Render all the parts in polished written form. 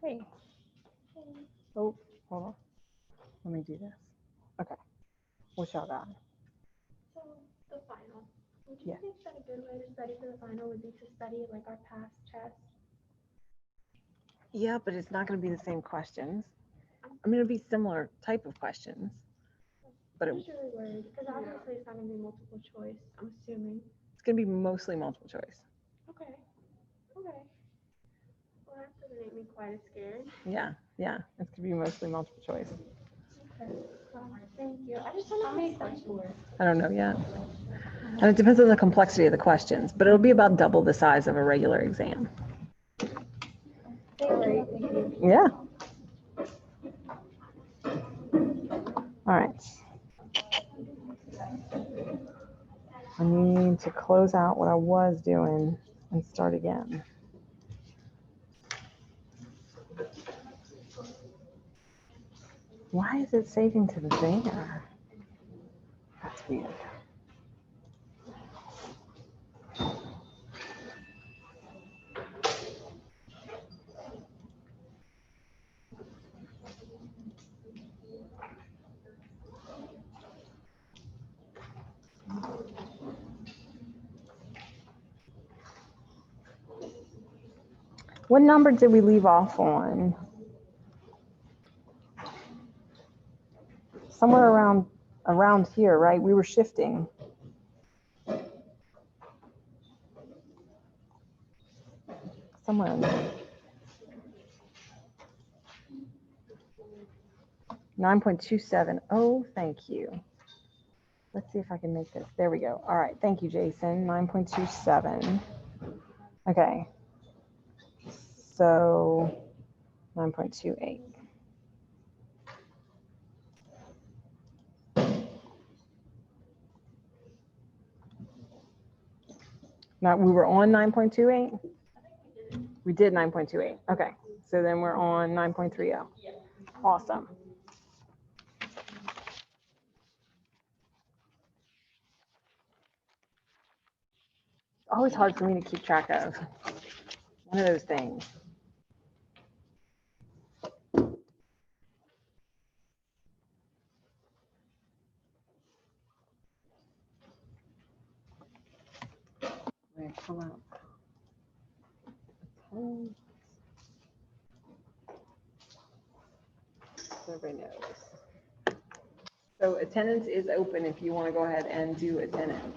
Hey. Oh, hold on. Let me do this. Okay. What y'all got? So, the final. Would you Yeah. think that a good way to study for the final would be to study like our past tests? Yeah, but it's not going to be the same questions. I mean, it'll be similar type of questions. But I'm just really worried because obviously it's not going to be multiple choice, I'm assuming. It's going to be mostly multiple choice. Okay. Okay. Well, that doesn't make me quite as scared. Yeah. It's going to be mostly multiple choice. Okay. Well, thank you. I just don't know how many questions. I don't know yet. And it depends on the complexity of the questions, but it'll be about double the size of a regular exam. Thank you. Yeah. All right. I need to close out what I was doing and start again. Why is it saving to there? That's weird. What number did we leave off on? Somewhere around here, right? We were shifting. Somewhere in there. 9.27. Oh, thank you. Let's see if I can make this. There we go. All right. Thank you, Jason. 9.27. Okay. So 9.28. Now we were on 9.28? We did 9.28. Okay. So then we're on 9.30. Awesome. Always hard for me to keep track of. One of those things. Pull out. So everybody knows. So attendance is open if you want to go ahead and do attendance.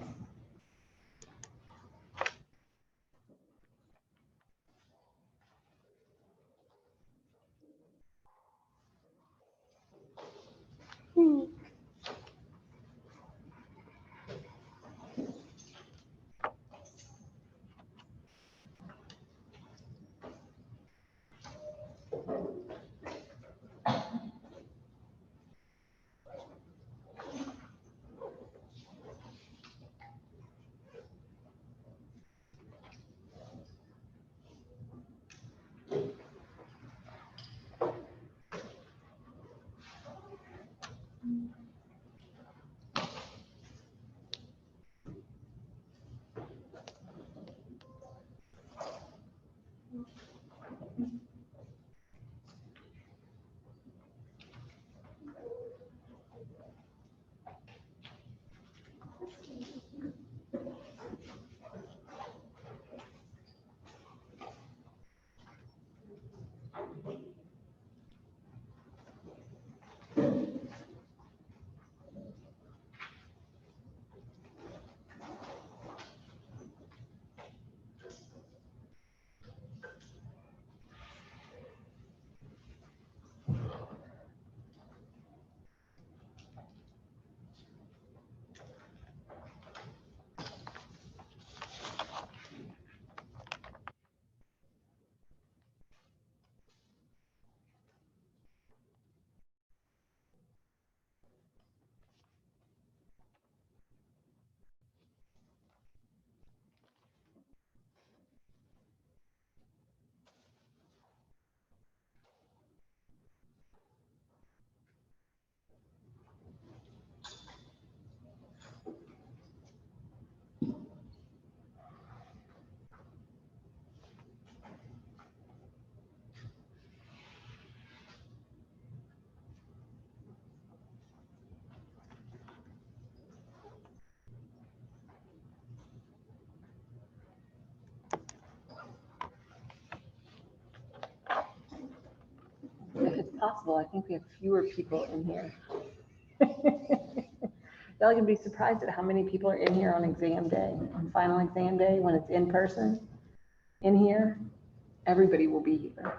possible. I think we have fewer people in here. Y'all can be surprised at how many people are in here on exam day, on final exam day, when it's in person. In here, everybody will be here.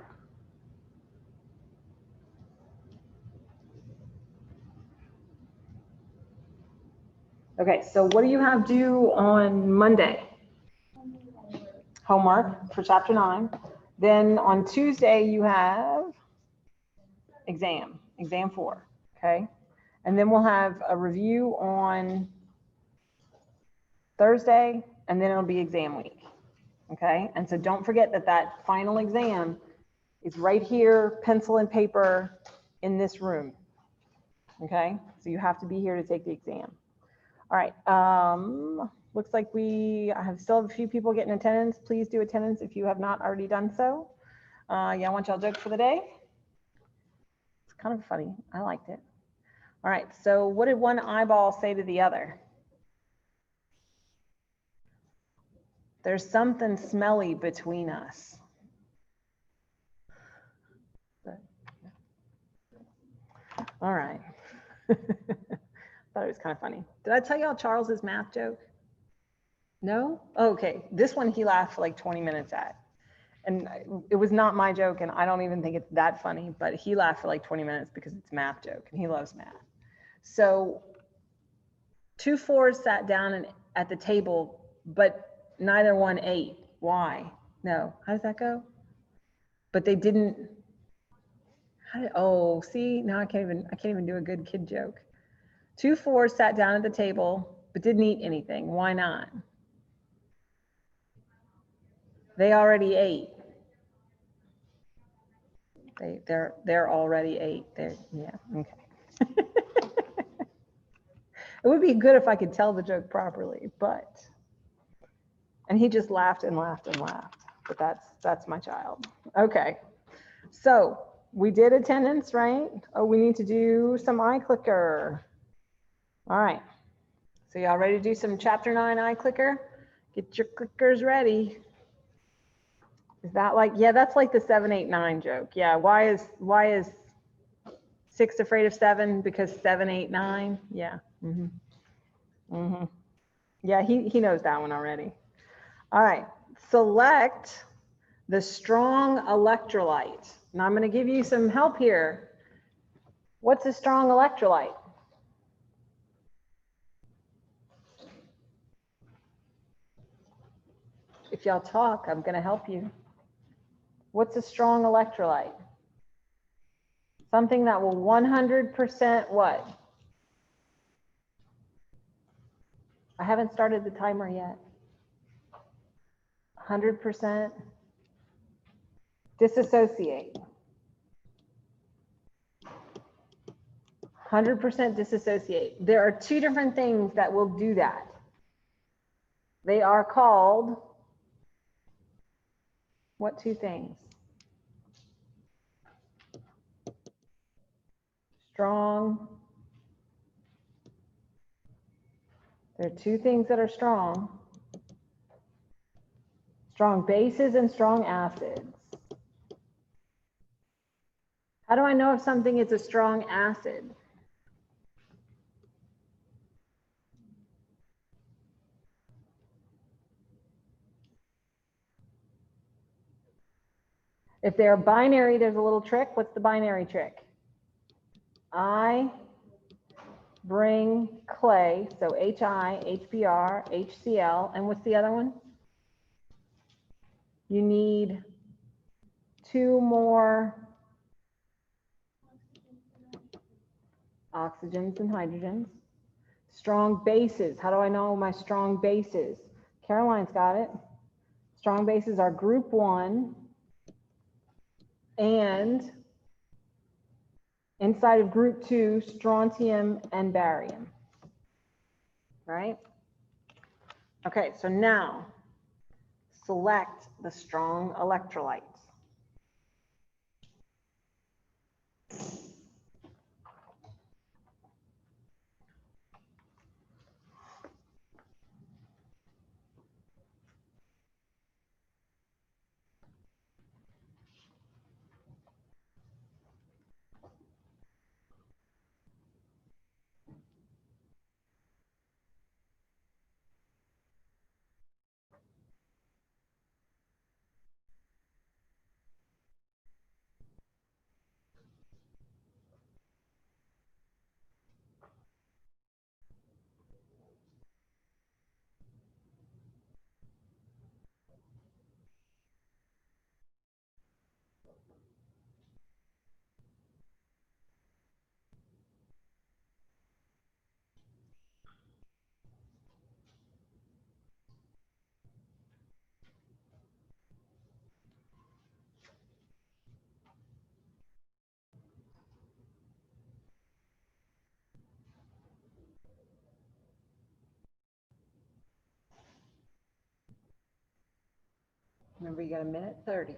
Okay, so what do you have due on Monday? Homework for chapter 9. Then on Tuesday, you have exam 4, okay? And then we'll have a review on Thursday, and then it'll be exam week, okay? And so don't forget that that final exam is right here, pencil and paper in this room, okay? So you have to be here to take the exam. All right, looks like I still have a few people getting attendance. Please do attendance if you have not already done so. Yeah, I want y'all joke for the day. It's kind of funny, I liked it. All right, so what did one eyeball say to the other? There's something smelly between us. All right. Thought it was kind of funny. Did I tell y'all Charles's math joke? No? Oh, okay. This one he laughed for like 20 minutes at. And it was not my joke, and I don't even think it's that funny, but he laughed for like 20 minutes because it's a math joke, and he loves math. So 2 4s sat down at the table, but neither one ate. Why? No. How does that go? But they didn't. Oh, see, now I can't even do a good kid joke. 2 4s sat down at the table, but didn't eat anything. Why not? They already ate. They're already ate. Yeah, okay. It would be good if I could tell the joke properly, and he just laughed and laughed and laughed. But that's my child. Okay. So we did attendance, right? Oh, we need to do some iClicker. All right. So y'all ready to do some chapter 9 iClicker? Get your clickers ready. Is that like, yeah, that's like the 7, 8, 9 joke. Yeah, why is 6 afraid of 7? Because 7, 8, 9. Yeah. Yeah, he knows that one already. All right. Select the strong electrolyte. Now I'm going to give you some help here. What's a strong electrolyte? If y'all talk, I'm going to help you. What's a strong electrolyte? Something that will 100% what? I haven't started the timer yet. 100% disassociate. 100% disassociate. There are 2 different things that will do that. They are called, what 2 things? Strong. There are 2 things that are strong. Strong bases and strong acids. How do I know if something is a strong acid? If they're binary, there's a little trick. What's the binary trick? I bring clay, so HI, HBr, HCl, and what's the other one? You need 2 more oxygens and hydrogens. Strong bases. How do I know my strong bases? Caroline's got it. Strong bases are group 1 and inside of group 2, strontium and barium. Right? Okay, so now select the strong electrolytes. Remember, you got a minute 30.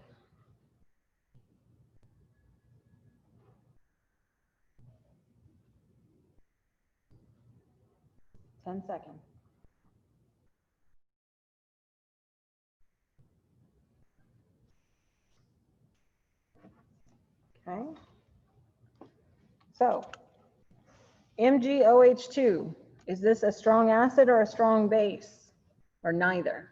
Ten seconds. Okay. So, MgOH2, is this a strong acid or a strong base? Or neither?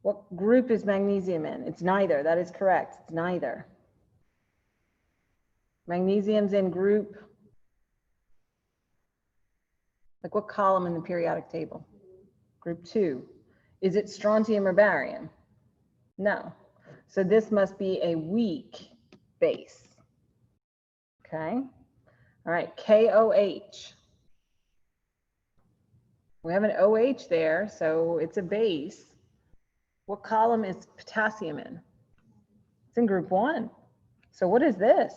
What group is magnesium in? It's neither. That is correct. It's neither. Magnesium's in group, like what column in the periodic table? Group 2. Is it strontium or barium? No. So this must be a weak base. Okay. All right, KOH. We have an OH there, so it's a base. What column is potassium in? It's in group 1. So what is this?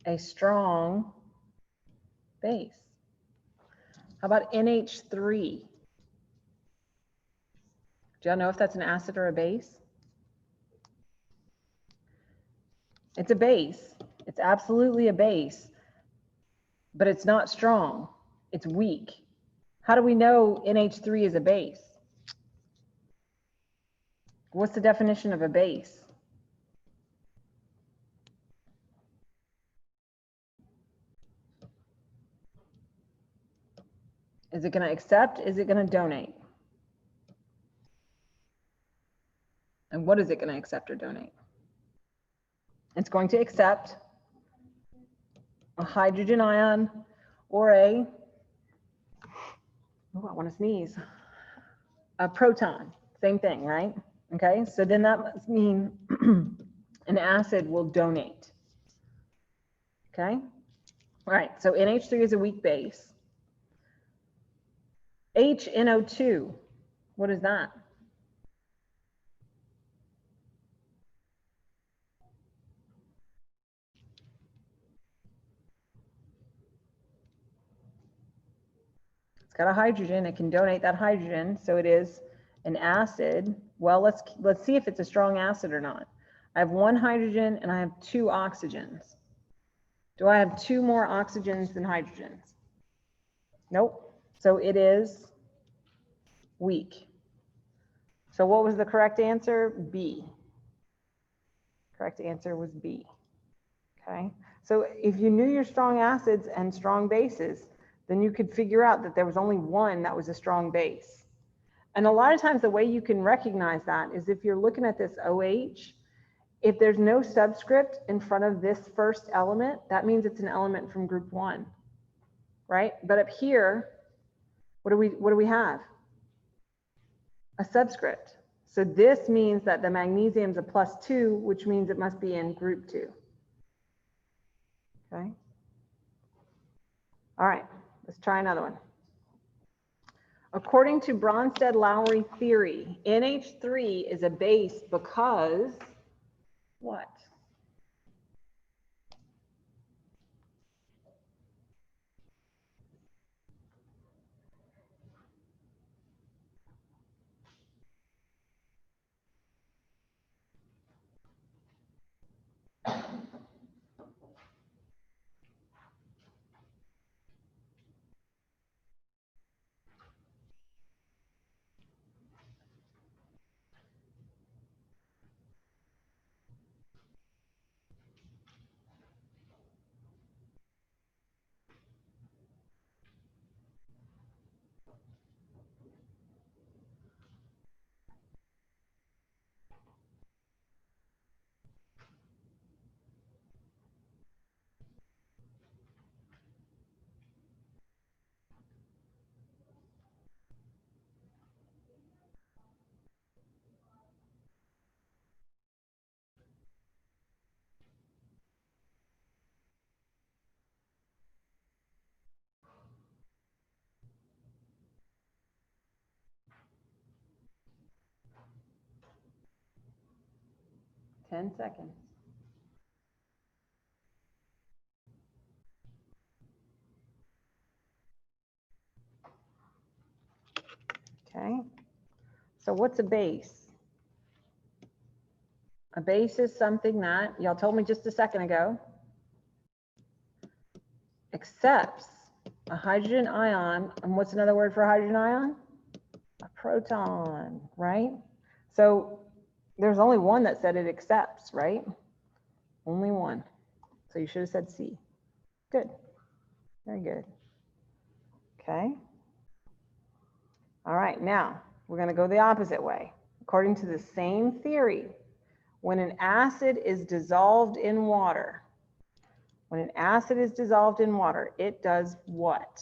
A strong base. How about NH3? Do y'all know if that's an acid or a base? It's a base. It's absolutely a base, but it's not strong. It's weak. How do we know NH3 is a base? What's the definition of a base? Is it going to accept? Is it going to donate? And what is it going to accept or donate? It's going to accept a hydrogen ion or a, oh, I want to sneeze, a proton. Same thing, right? Okay, so then that must mean an acid will donate. Okay, all right, so NH3 is a weak base. HNO2, what is that? It's got a hydrogen, it can donate that hydrogen, so it is an acid. Well, let's see if it's a strong acid or not. I have one hydrogen and I have two oxygens. Do I have two more oxygens than hydrogens? Nope. So it is weak. So what was the correct answer? B. Correct answer was B. Okay. So if you knew your strong acids and strong bases, then you could figure out that there was only one that was a strong base. And a lot of times the way you can recognize that is if you're looking at this OH, if there's no subscript in front of this first element, that means it's an element from group 1, right? But up here, what do we have? A subscript. So this means that the magnesium's a +2, which means it must be in group 2. Okay. All right, let's try another one. According to Bronsted-Lowry theory, NH3 is a base because what? Ten seconds. Okay. So what's a base? A base is something that, y'all told me just a second ago, accepts a hydrogen ion. And what's another word for a hydrogen ion? A proton, right? So there's only one that said it accepts, right? Only one. So you should have said C. Good. Very good. Okay. All right, now we're going to go the opposite way. According to the same theory, when an acid is dissolved in water, it does what?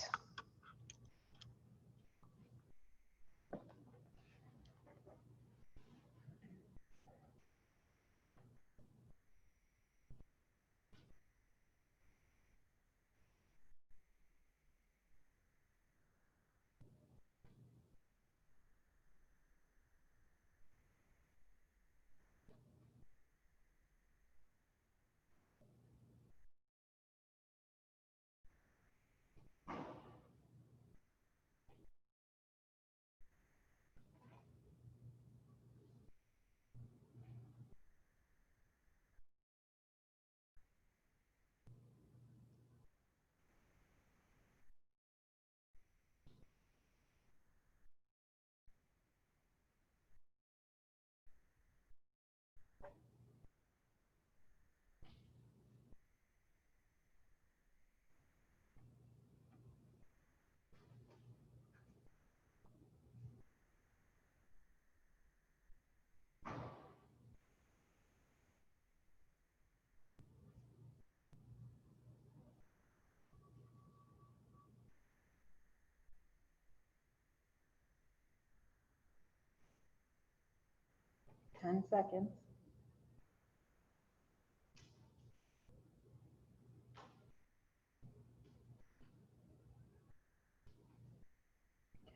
Ten seconds.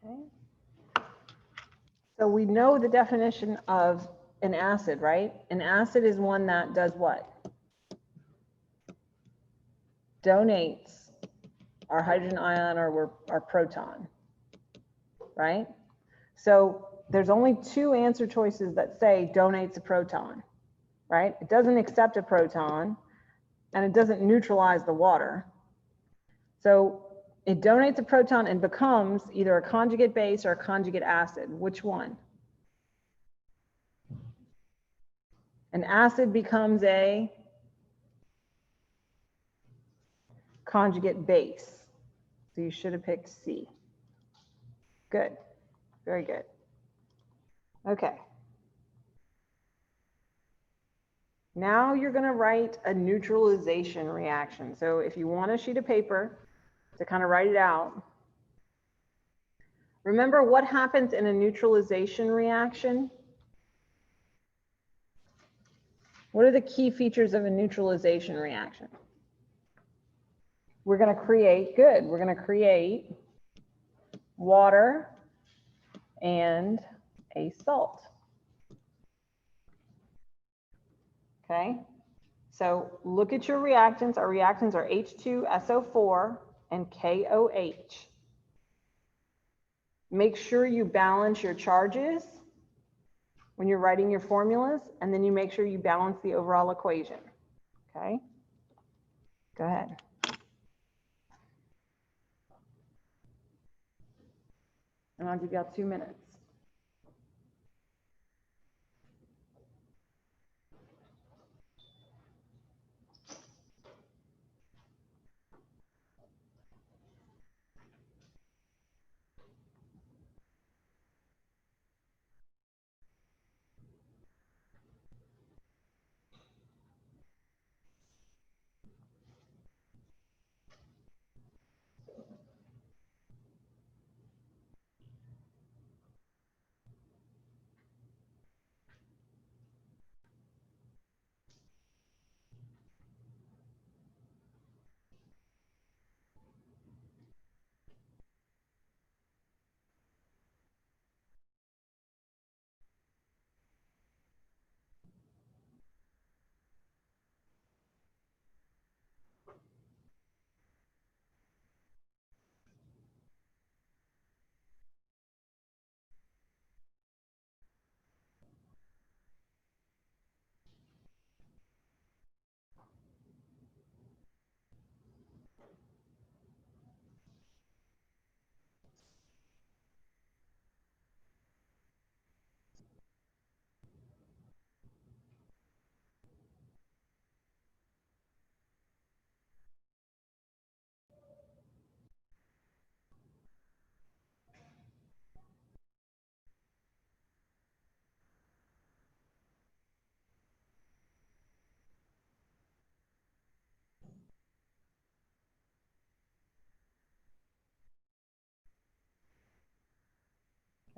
Okay. So we know the definition of an acid, right? An acid is one that does what? Donates our hydrogen ion or our proton, right? So there's only two answer choices that say donates a proton, right? It doesn't accept a proton and it doesn't neutralize the water. So it donates a proton and becomes either a conjugate base or a conjugate acid. Which one? An acid becomes a conjugate base. So you should have picked C. Good. Very good. Okay. Now you're going to write a neutralization reaction. So if you want a sheet of paper to kind of write it out, remember what happens in a neutralization reaction? What are the key features of a neutralization reaction? We're going to create, good, we're going to create water and a salt. Okay, so look at your reactants. Our reactants are H2SO4 and KOH. Make sure you balance your charges when you're writing your formulas, and then you make sure you balance the overall equation. Okay, go ahead. And I'll give y'all 2 minutes.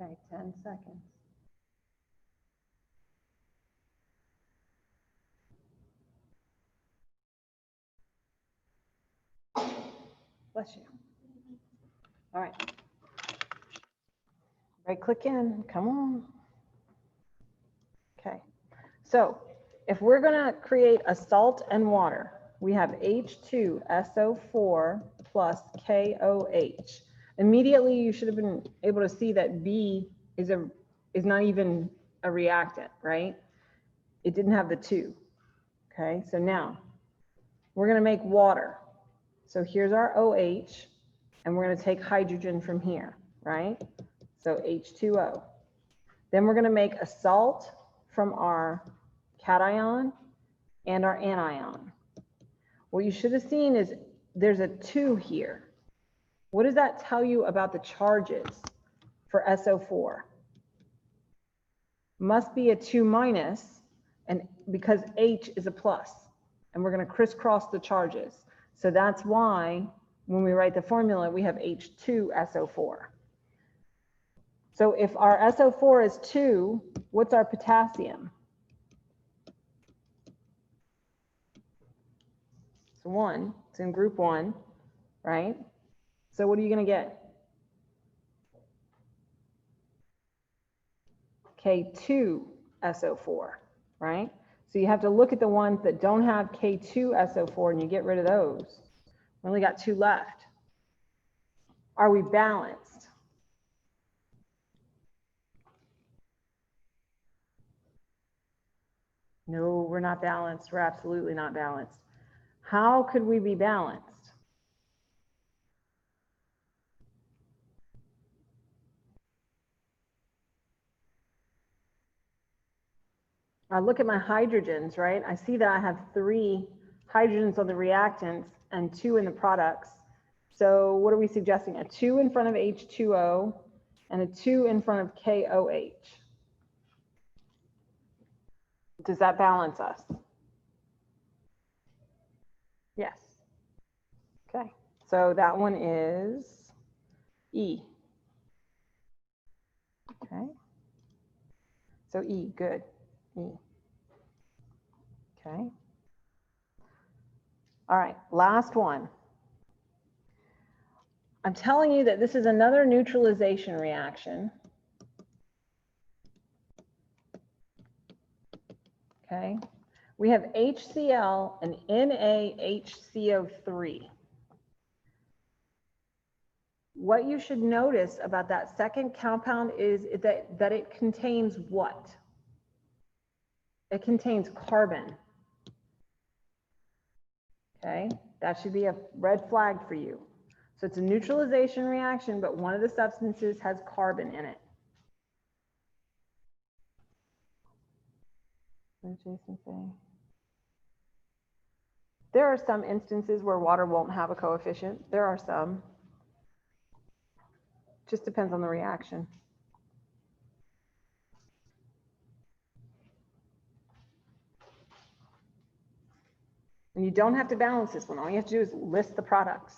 Okay, 10 seconds. Bless you. All right. Right click in, come on. Okay, so if we're gonna create a salt and water, we have H2SO4 plus KOH. Immediately, you should have been able to see that B is not even a reactant, right? It didn't have the 2. Okay, so now we're gonna make water. So here's our OH, and we're gonna take hydrogen from here, right? So H2O. Then we're gonna make a salt from our cation and our anion. What you should have seen is there's a 2 here. What does that tell you about the charges for SO4? Must be a 2 minus, and because H is a plus, and we're going to crisscross the charges. So that's why when we write the formula, we have H2SO4. So if our SO4 is 2, what's our potassium? It's 1. It's in group 1, right? So what are you going to get? K2SO4, right? So you have to look at the ones that don't have K2SO4 and you get rid of those. We only got 2 left. Are we balanced? No, we're not balanced. We're absolutely not balanced. How could we be balanced? I look at my hydrogens, right? I see that I have 3 hydrogens on the reactants and 2 in the products. So what are we suggesting? A 2 in front of H2O and a 2 in front of KOH. Does that balance us? Yes. Okay. So that one is E. Okay. So E, good. E. Okay. All right, last one. I'm telling you that this is another neutralization reaction. Okay. We have HCl and NaHCO3. What you should notice about that second compound is that it contains what? It contains carbon. Okay, that should be a red flag for you. So it's a neutralization reaction, but one of the substances has carbon in it. What did Jason say? There are some instances where water won't have a coefficient. There are some. Just depends on the reaction. And you don't have to balance this one. All you have to do is list the products.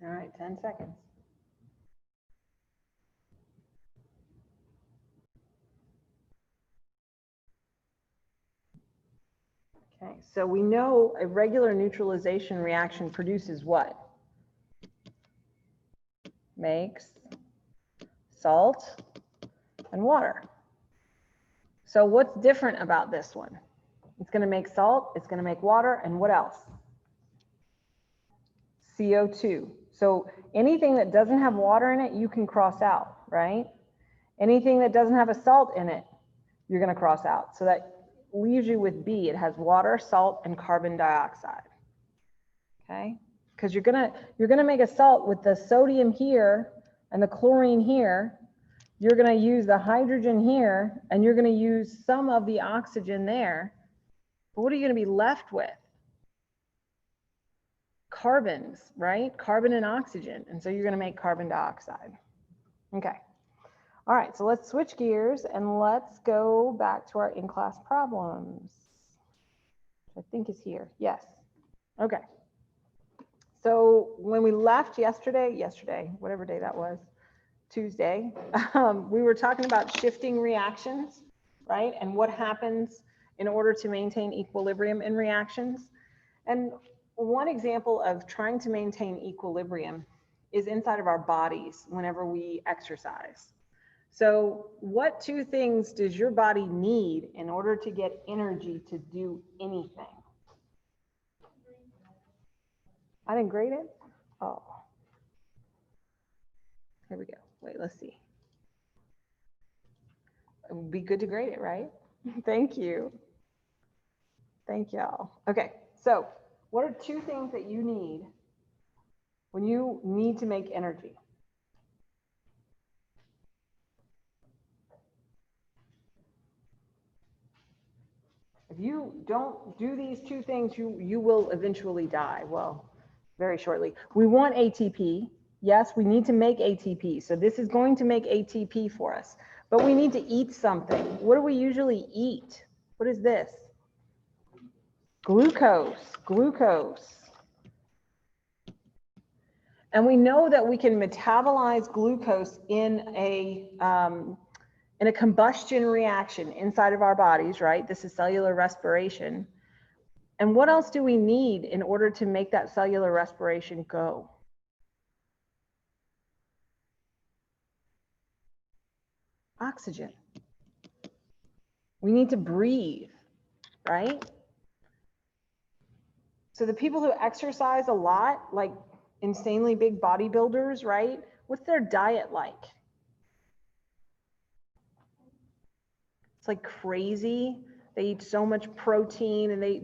All right, 10 seconds. Okay, so we know a regular neutralization reaction produces what? Makes salt and water. So what's different about this one? It's going to make salt, it's going to make water, and what else? CO2. So anything that doesn't have water in it, you can cross out, right? Anything that doesn't have a salt in it, you're going to cross out. So that leaves you with B. It has water, salt, and carbon dioxide. Okay? Because you're gonna make a salt with the sodium here and the chlorine here. You're going to use the hydrogen here, and you're going to use some of the oxygen there. But what are you going to be left with? Carbons, right? Carbon and oxygen. And so you're going to make carbon dioxide. Okay. All right, so let's switch gears and let's go back to our in-class problems. I think is here. Yes. Okay. So when we left yesterday, whatever day that was, Tuesday, we were talking about shifting reactions, right? And what happens in order to maintain equilibrium in reactions. And one example of trying to maintain equilibrium is inside of our bodies whenever we exercise. So what two things does your body need in order to get energy to do anything? I didn't grade it? Oh. Here we go. Wait, let's see. It would be good to grade it, right? Thank you. Thank y'all. Okay, so what are two things that you need when you need to make energy? If you don't do these two things, you will eventually die. Well, very shortly. We want ATP. Yes, we need to make ATP. So this is going to make ATP for us. But we need to eat something. What do we usually eat? What is this? Glucose. And we know that we can metabolize glucose in a combustion reaction inside of our bodies, right? This is cellular respiration. And what else do we need in order to make that cellular respiration go? Oxygen. We need to breathe, right? So the people who exercise a lot, like insanely big bodybuilders, right? What's their diet like? It's like crazy. They eat so much protein, and they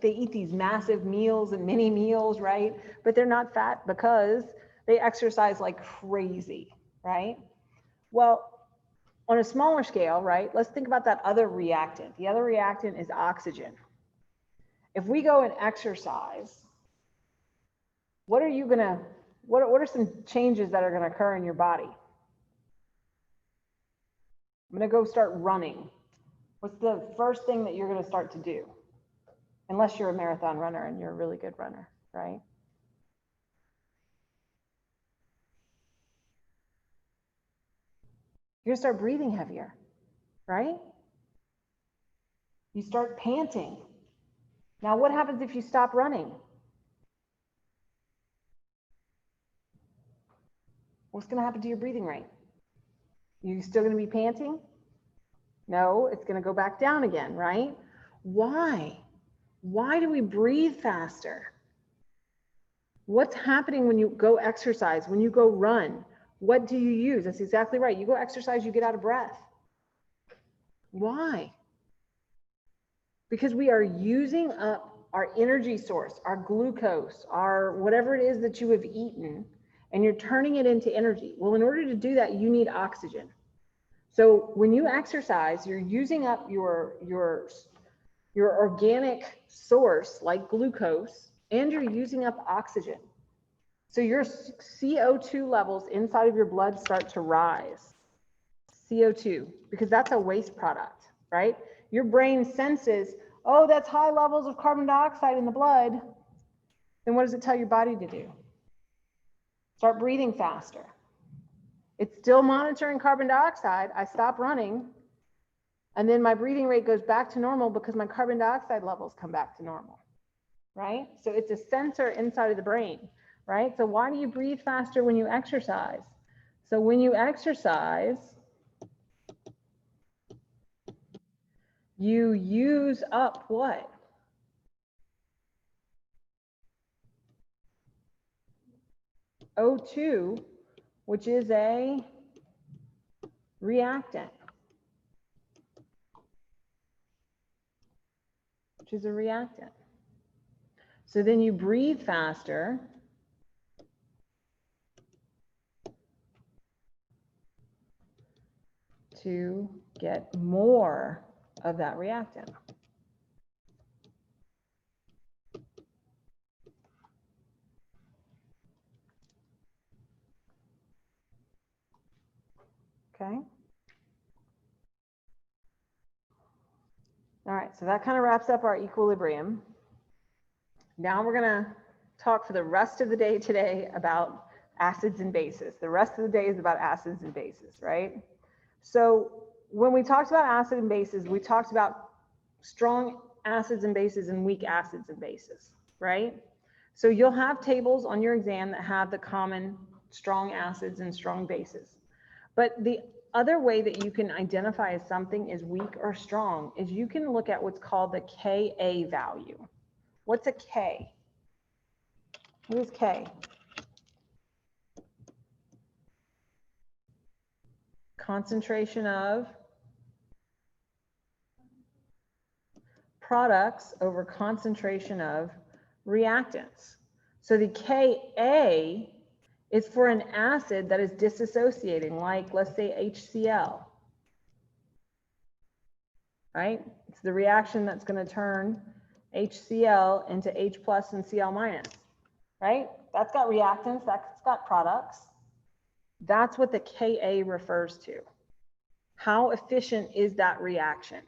eat these massive meals and mini meals, right? But they're not fat because they exercise like crazy, right? Well, on a smaller scale, right? Let's think about that other reactant. The other reactant is oxygen. If we go and exercise, what are some changes that are gonna occur in your body? I'm gonna go start running. What's the first thing that you're gonna start to do? Unless you're a marathon runner and you're a really good runner, right? You're gonna start breathing heavier, right? You start panting. Now, what happens if you stop running? What's gonna happen to your breathing rate? You still gonna be panting? No, it's gonna go back down again, right? Why? Why do we breathe faster? What's happening when you go exercise, when you go run? What do you use? That's exactly right. You go exercise, you get out of breath. Why? Because we are using up our energy source, our glucose, our whatever it is that you have eaten, and you're turning it into energy. Well, in order to do that, you need oxygen. So when you exercise, you're using up your organic source like glucose, and you're using up oxygen. So your CO2 levels inside of your blood start to rise. CO2, because that's a waste product, right? Your brain senses, oh, that's high levels of carbon dioxide in the blood. Then what does it tell your body to do? Start breathing faster. It's still monitoring carbon dioxide. I stop running, and then my breathing rate goes back to normal because my carbon dioxide levels come back to normal, right? So it's a sensor inside of the brain, right? So why do you breathe faster when you exercise? So when you exercise, You use up what? O2, which is a reactant. Which is a reactant. So then you breathe faster. To get more of that reactant. Okay. All right, so that kind of wraps up our equilibrium. Now we're going to talk for the rest of the day today about acids and bases. The rest of the day is about acids and bases, right? So when we talked about acid and bases, we talked about strong acids and bases and weak acids and bases, right? So you'll have tables on your exam that have the common strong acids and strong bases. But the other way that you can identify if something is weak or strong is you can look at what's called the Ka value. What's a K? What is K? Concentration of products over concentration of reactants. So the Ka is for an acid that is dissociating, like let's say HCl, right? It's the reaction that's going to turn HCl into H plus and Cl minus, right? That's got reactants, that's got products. That's what the Ka refers to. How efficient is that reaction?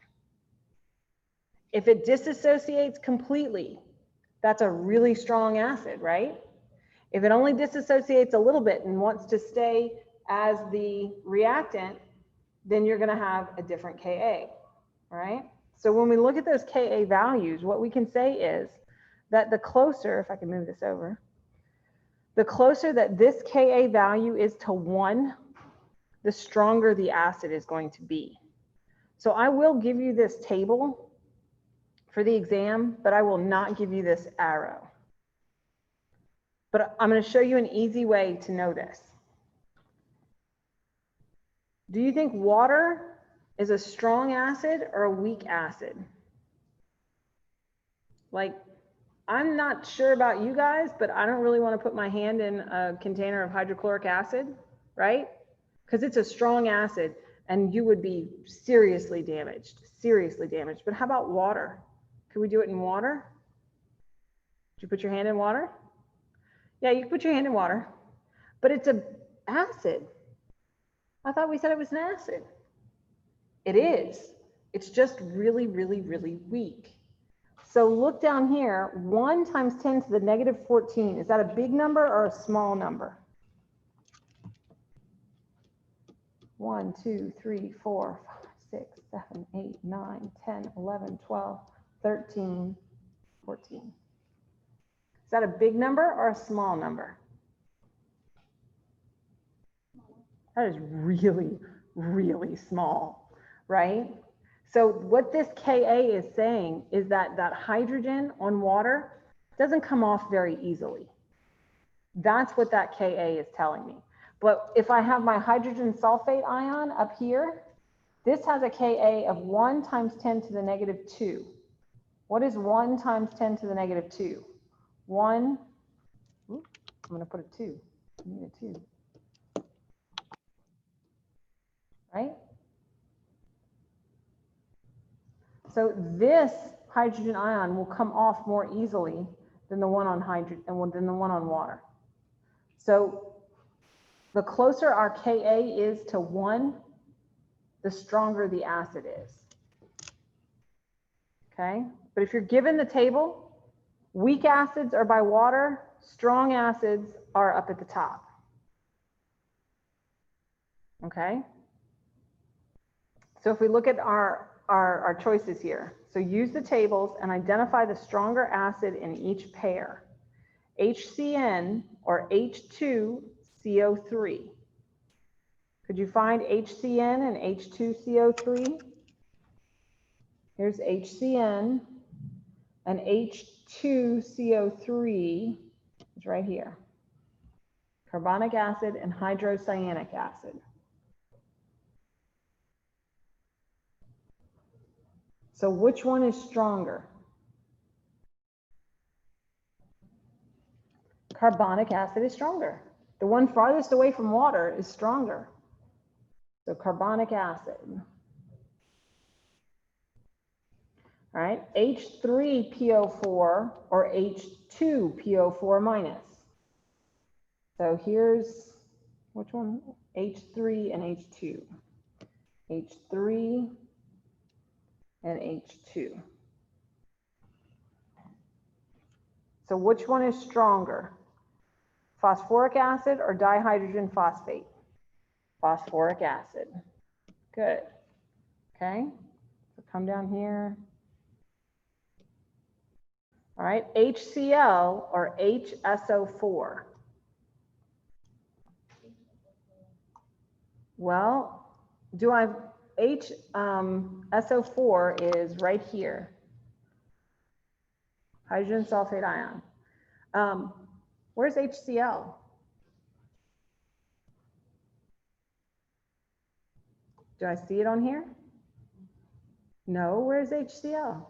If it disassociates completely, that's a really strong acid, right? If it only disassociates a little bit and wants to stay as the reactant, then you're going to have a different Ka, right? So when we look at those Ka values, what we can say is that the closer, if I can move this over, the closer that this Ka value is to 1, the stronger the acid is going to be. So I will give you this table for the exam, but I will not give you this arrow. But I'm going to show you an easy way to know this. Do you think water is a strong acid or a weak acid? Like, I'm not sure about you guys, but I don't really want to put my hand in a container of hydrochloric acid, right? Because it's a strong acid and you would be seriously damaged, But how about water? Could we do it in water? Did you put your hand in water? Yeah, you can put your hand in water, but it's an acid. I thought we said it was an acid. It is. It's just really, really, really weak. So look down here, 1 times 10 to the negative 14. Is that a big number or a small number? 1, 2, 3, 4, 5, 6, 7, 8, 9, 10, 11, 12, 13, 14. Is that a big number or a small number? That is really, really small, right? So what this Ka is saying is that that hydrogen on water doesn't come off very easily. That's what that Ka is telling me. But if I have my hydrogen sulfate ion up here, this has a Ka of 1 times 10 to the negative 2. What is 1 times 10 to the negative 2? 1, I'm going to put a 2. I need a 2. Right? So this hydrogen ion will come off more easily than the one on hydrogen and than the one on water. So the closer our Ka is to 1, the stronger the acid is. Okay? But if you're given the table, weak acids are by water, strong acids are up at the top. Okay? So if we look at our choices here, so use the tables and identify the stronger acid in each pair. HCN or H2CO3. Could you find HCN and H2CO3? Here's HCN, and H2CO3 is right here. Carbonic acid and hydrocyanic acid. So which one is stronger? Carbonic acid is stronger. The one farthest away from water is stronger. So carbonic acid. All right, H3PO4 or H2PO4 minus. So here's, which one? H3 and H2. H3 and H2. So which one is stronger? Phosphoric acid or dihydrogen phosphate? Phosphoric acid. Good. Okay, so come down here. All right, HCl or HSO4. Well, SO4 is right here. Hydrogen sulfate ion. Where's HCl? Do I see it on here? No, where's HCl?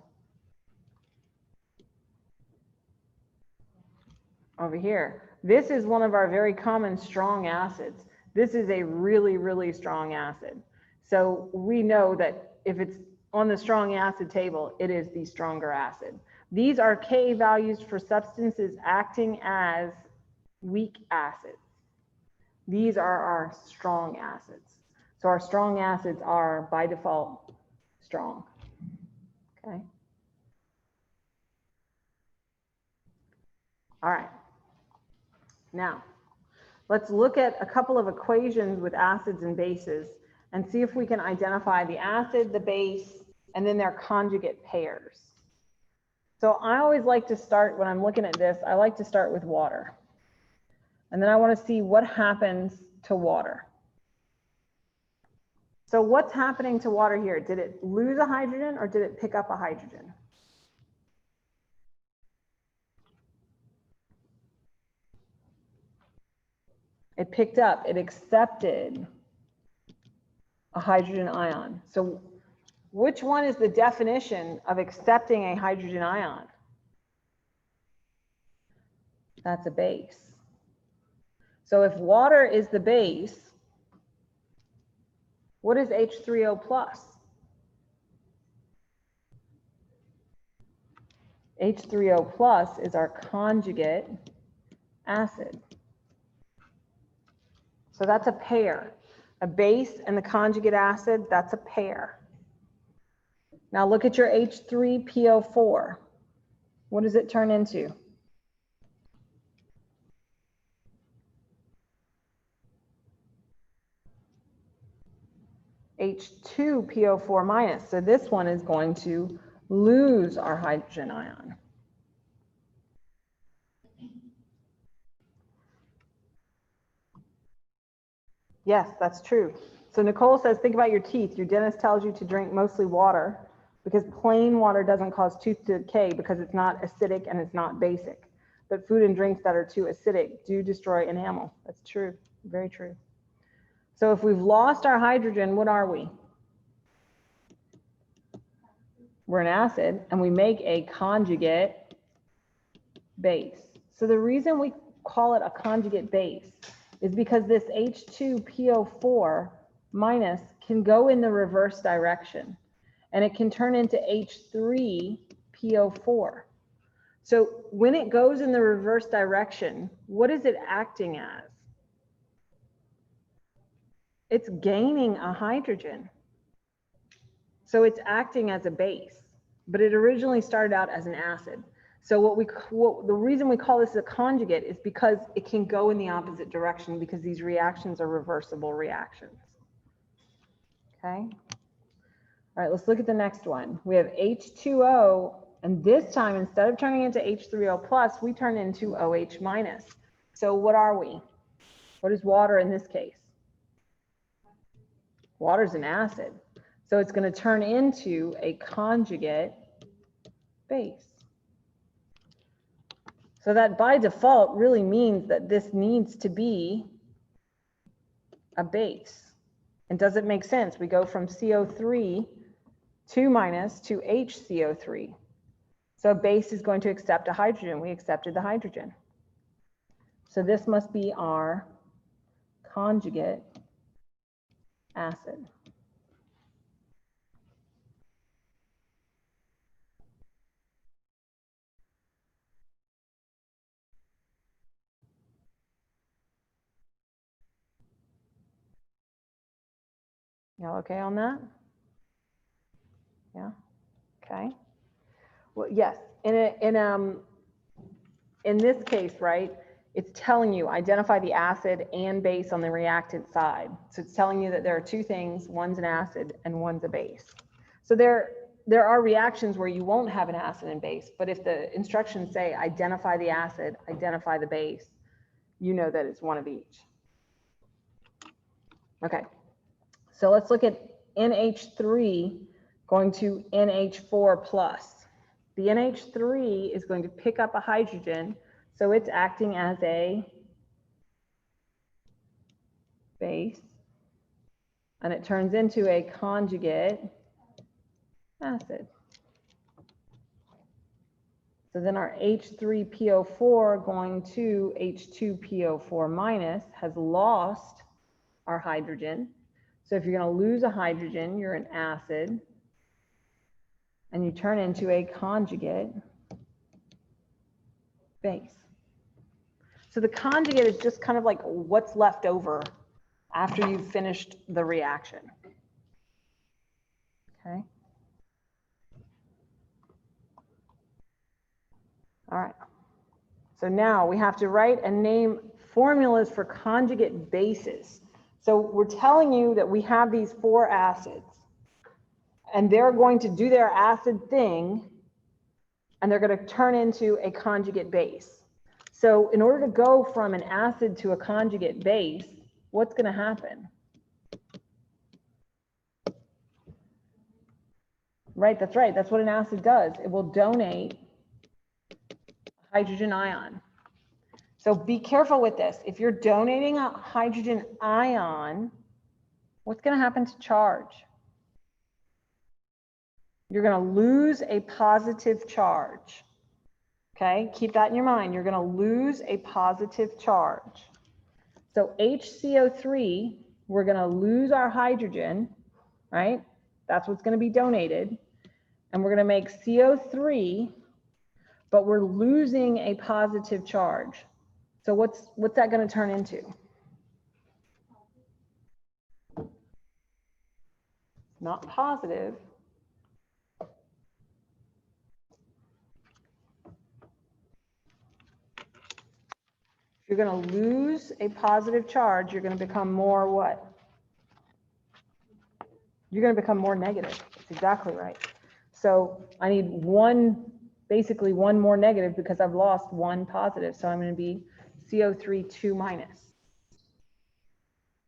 Over here. This is one of our very common strong acids. This is a really, really strong acid. So we know that if it's on the strong acid table, it is the stronger acid. These are Ka values for substances acting as weak acids. These are our strong acids. So our strong acids are by default strong. Okay. All right. Now, let's look at a couple of equations with acids and bases and see if we can identify the acid, the base, and then their conjugate pairs. So I always like to start, when I'm looking at this, I like to start with water. And then I want to see what happens to water. So what's happening to water here? Did it lose a hydrogen or did it pick up a hydrogen? It picked up, it accepted a hydrogen ion. So which one is the definition of accepting a hydrogen ion? That's a base. So if water is the base, what is H3O plus? H3O plus is our conjugate acid. So that's a pair. A base and the conjugate acid, that's a pair. Now look at your H3PO4. What does it turn into? H2PO4 minus. So this one is going to lose our hydrogen ion. Yes, that's true. So Nicole says, think about your teeth. Your dentist tells you to drink mostly water because plain water doesn't cause tooth decay because it's not acidic and it's not basic. But food and drinks that are too acidic do destroy enamel. That's true. Very true. So if we've lost our hydrogen, what are we? We're an acid, and we make a conjugate base. So the reason we call it a conjugate base is because this H2PO4 minus can go in the reverse direction, and it can turn into H3PO4. So when it goes in the reverse direction, what is it acting as? It's gaining a hydrogen. So it's acting as a base, but it originally started out as an acid. So the reason we call this a conjugate is because it can go in the opposite direction because these reactions are reversible reactions. Okay. All right, let's look at the next one. We have H2O, and this time instead of turning into H3O plus, we turn into OH minus. So what are we? What is water in this case? Water is an acid. So it's going to turn into a conjugate base. So that by default really means that this needs to be a base. And does it make sense? We go from CO3 2 minus to HCO3. So a base is going to accept a hydrogen. We accepted the hydrogen. So this must be our conjugate acid. Y'all okay on that? Yeah. Okay. Well, yes. In this case, right, it's telling you identify the acid and base on the reactant side. So it's telling you that there are two things: one's an acid and one's a base. So there are reactions where you won't have an acid and base, but if the instructions say identify the acid, identify the base, you know that it's one of each. Okay. So let's look at NH3 going to NH4 plus. The NH3 is going to pick up a hydrogen, so it's acting as a base, and it turns into a conjugate acid. So then our H3PO4 going to H2PO4 minus has lost our hydrogen. So if you're going to lose a hydrogen, you're an acid, and you turn into a conjugate base. So the conjugate is just kind of like what's left over after you've finished the reaction. Okay. All right. So now we have to write and name formulas for conjugate bases. So we're telling you that we have these 4 acids, and they're going to do their acid thing, and they're going to turn into a conjugate base. So in order to go from an acid to a conjugate base, what's going to happen? Right, that's right. That's what an acid does. It will donate a hydrogen ion. So be careful with this. If you're donating a hydrogen ion, what's going to happen to charge? You're going to lose a positive charge. Okay, keep that in your mind. You're going to lose a positive charge. So HCO3, we're going to lose our hydrogen, right? That's what's going to be donated. And we're going to make CO3, but we're losing a positive charge. So what's that going to turn into? Not positive. You're going to lose a positive charge. You're going to become more what? You're going to become more negative. That's exactly right. So I need basically one more negative because I've lost one positive. So I'm going to be CO3 2 minus.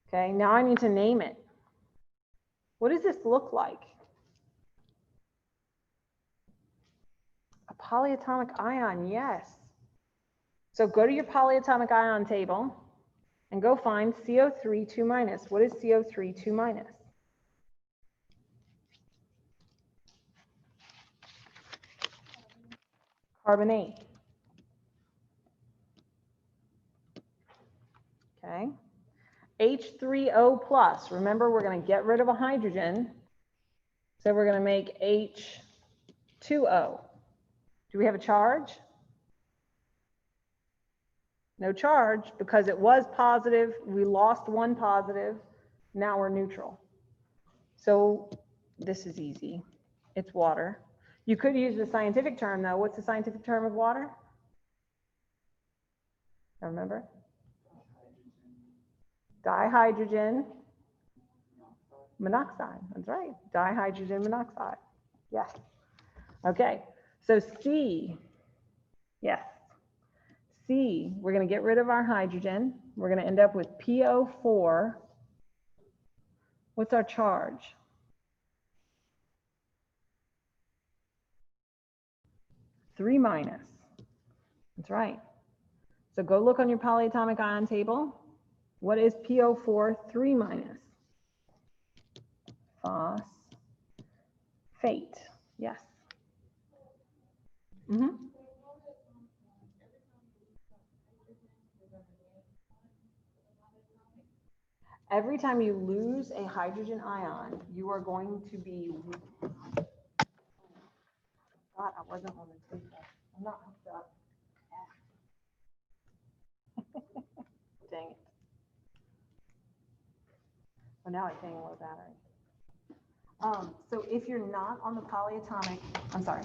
Okay, now I need to name it. What does this look like? A polyatomic ion, yes. So go to your polyatomic ion table and go find CO3 2 minus. What is CO3 2 minus? Carbonate. Okay. H3O plus. Remember, we're going to get rid of a hydrogen. So we're going to make H2O. Do we have a charge? No charge because it was positive. We lost one positive. Now we're neutral. So this is easy. It's water. You could use the scientific term though. What's the scientific term of water? I remember? Dihydrogen monoxide. That's right. Dihydrogen monoxide. Yes. Okay. So C. Yes. C, we're going to get rid of our hydrogen. We're going to end up with PO4. What's our charge? 3 minus. That's right. So go look on your polyatomic ion table. What is PO4 3 minus? Phosphate. Yes. Every time you lose a hydrogen ion, you are going to be. God, I wasn't on the table. I'm not hooked up. Dang it. Well, now I'm saying low battery. So if you're not on the polyatomic, I'm sorry.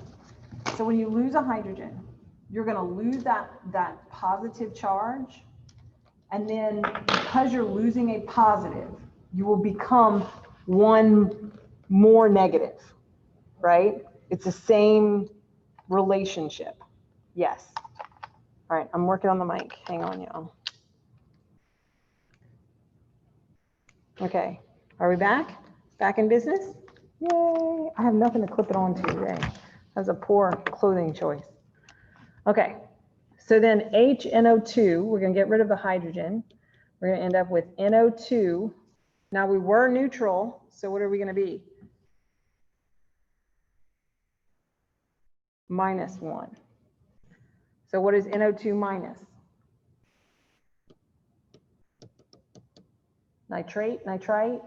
So when you lose a hydrogen, you're going to lose that positive charge. And then because you're losing a positive, you will become one more negative, right? It's the same relationship. Yes. All right, I'm working on the mic. Hang on, y'all. Okay, are we back? Back in business? Yay! I have nothing to clip it onto today. That's a poor clothing choice. Okay, so then HNO2, we're going to get rid of the hydrogen. We're going to end up with NO2. Now we were neutral, so what are we going to be? -1. So what is NO2 minus? Nitrate, nitrite?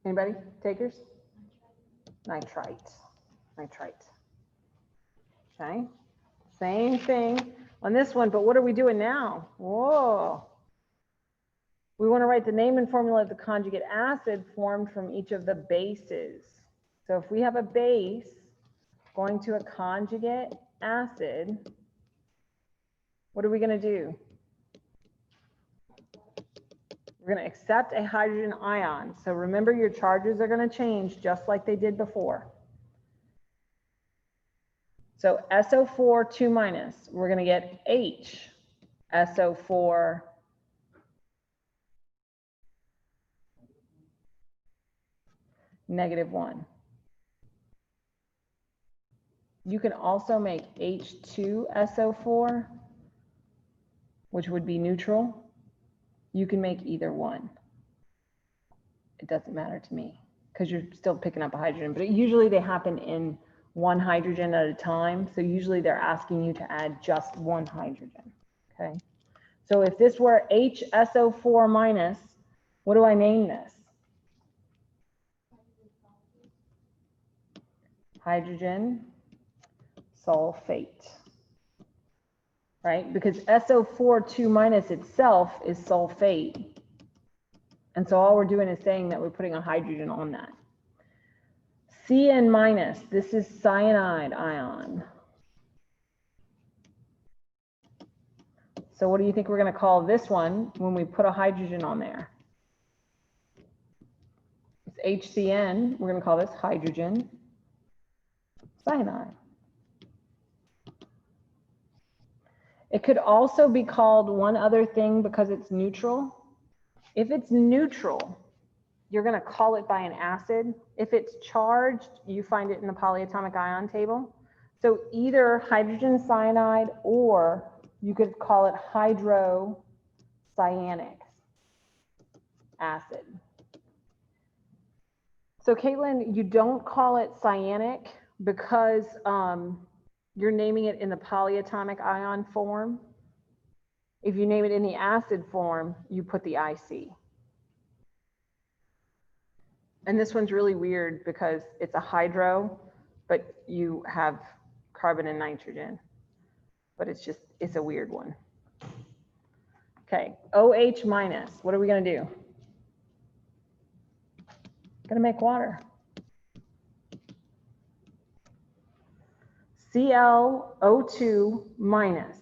Anybody? Takers? Nitrite. Nitrite. Okay. Same thing on this one, but what are we doing now? Whoa. We want to write the name and formula of the conjugate acid formed from each of the bases. So if we have a base going to a conjugate acid, what are we going to do? We're going to accept a hydrogen ion. So remember, your charges are going to change just like they did before. So SO4 2 minus, we're going to get H SO4 -1. You can also make H2SO4, which would be neutral. You can make either one. It doesn't matter to me because you're still picking up a hydrogen, but usually they happen in one hydrogen at a time. So usually they're asking you to add just one hydrogen. Okay. So if this were HSO4 minus, what do I name this? Hydrogen sulfate. Right? Because SO4 2 minus itself is sulfate. And so all we're doing is saying that we're putting a hydrogen on that. Cn minus, this is cyanide ion. So what do you think we're going to call this one when we put a hydrogen on there? It's HCN. We're going to call this hydrogen cyanide. It could also be called one other thing because it's neutral. If it's neutral, you're going to call it by an acid. If it's charged, you find it in the polyatomic ion table. So either hydrogen cyanide, or you could call it hydrocyanic acid. So Caitlin, you don't call it cyanic because you're naming it in the polyatomic ion form. If you name it in the acid form, you put the IC. And this one's really weird because it's a hydro, but you have carbon and nitrogen. But it's a weird one. Okay, OH minus, what are we going to do? Going to make water. ClO2 minus.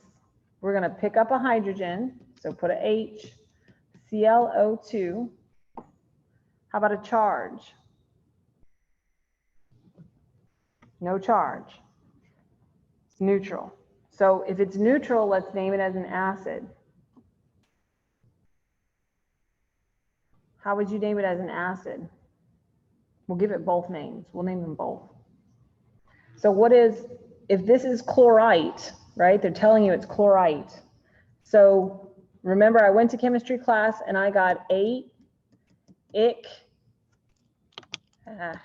We're going to pick up a hydrogen, so put a H, ClO2. How about a charge? No charge. It's neutral. So if it's neutral, let's name it as an acid. How would you name it as an acid? We'll give it both names. We'll name them both. So what is, if this is chlorite, right? They're telling you it's chlorite. So remember, I went to chemistry class and I got 8 ick. If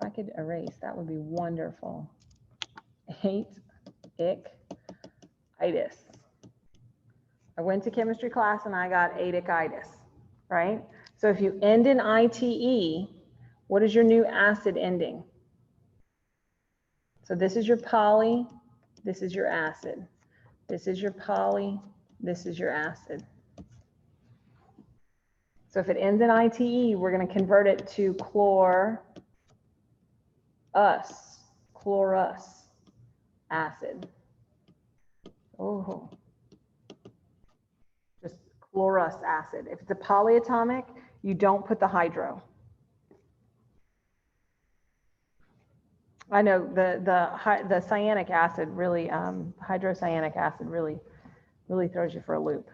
I could erase, that would be wonderful. 8 ick-itis. I went to chemistry class and I got 8 ick-itis, right? So if you end in ITE, what is your new acid ending? So this is your poly, this is your acid. This is your poly, this is your acid. So if it ends in ITE, we're going to convert it to chlorus acid. Oh, just chlorus acid. If it's a polyatomic, you don't put the hydro. I know the cyanic acid really, hydrocyanic acid really throws you for a loop.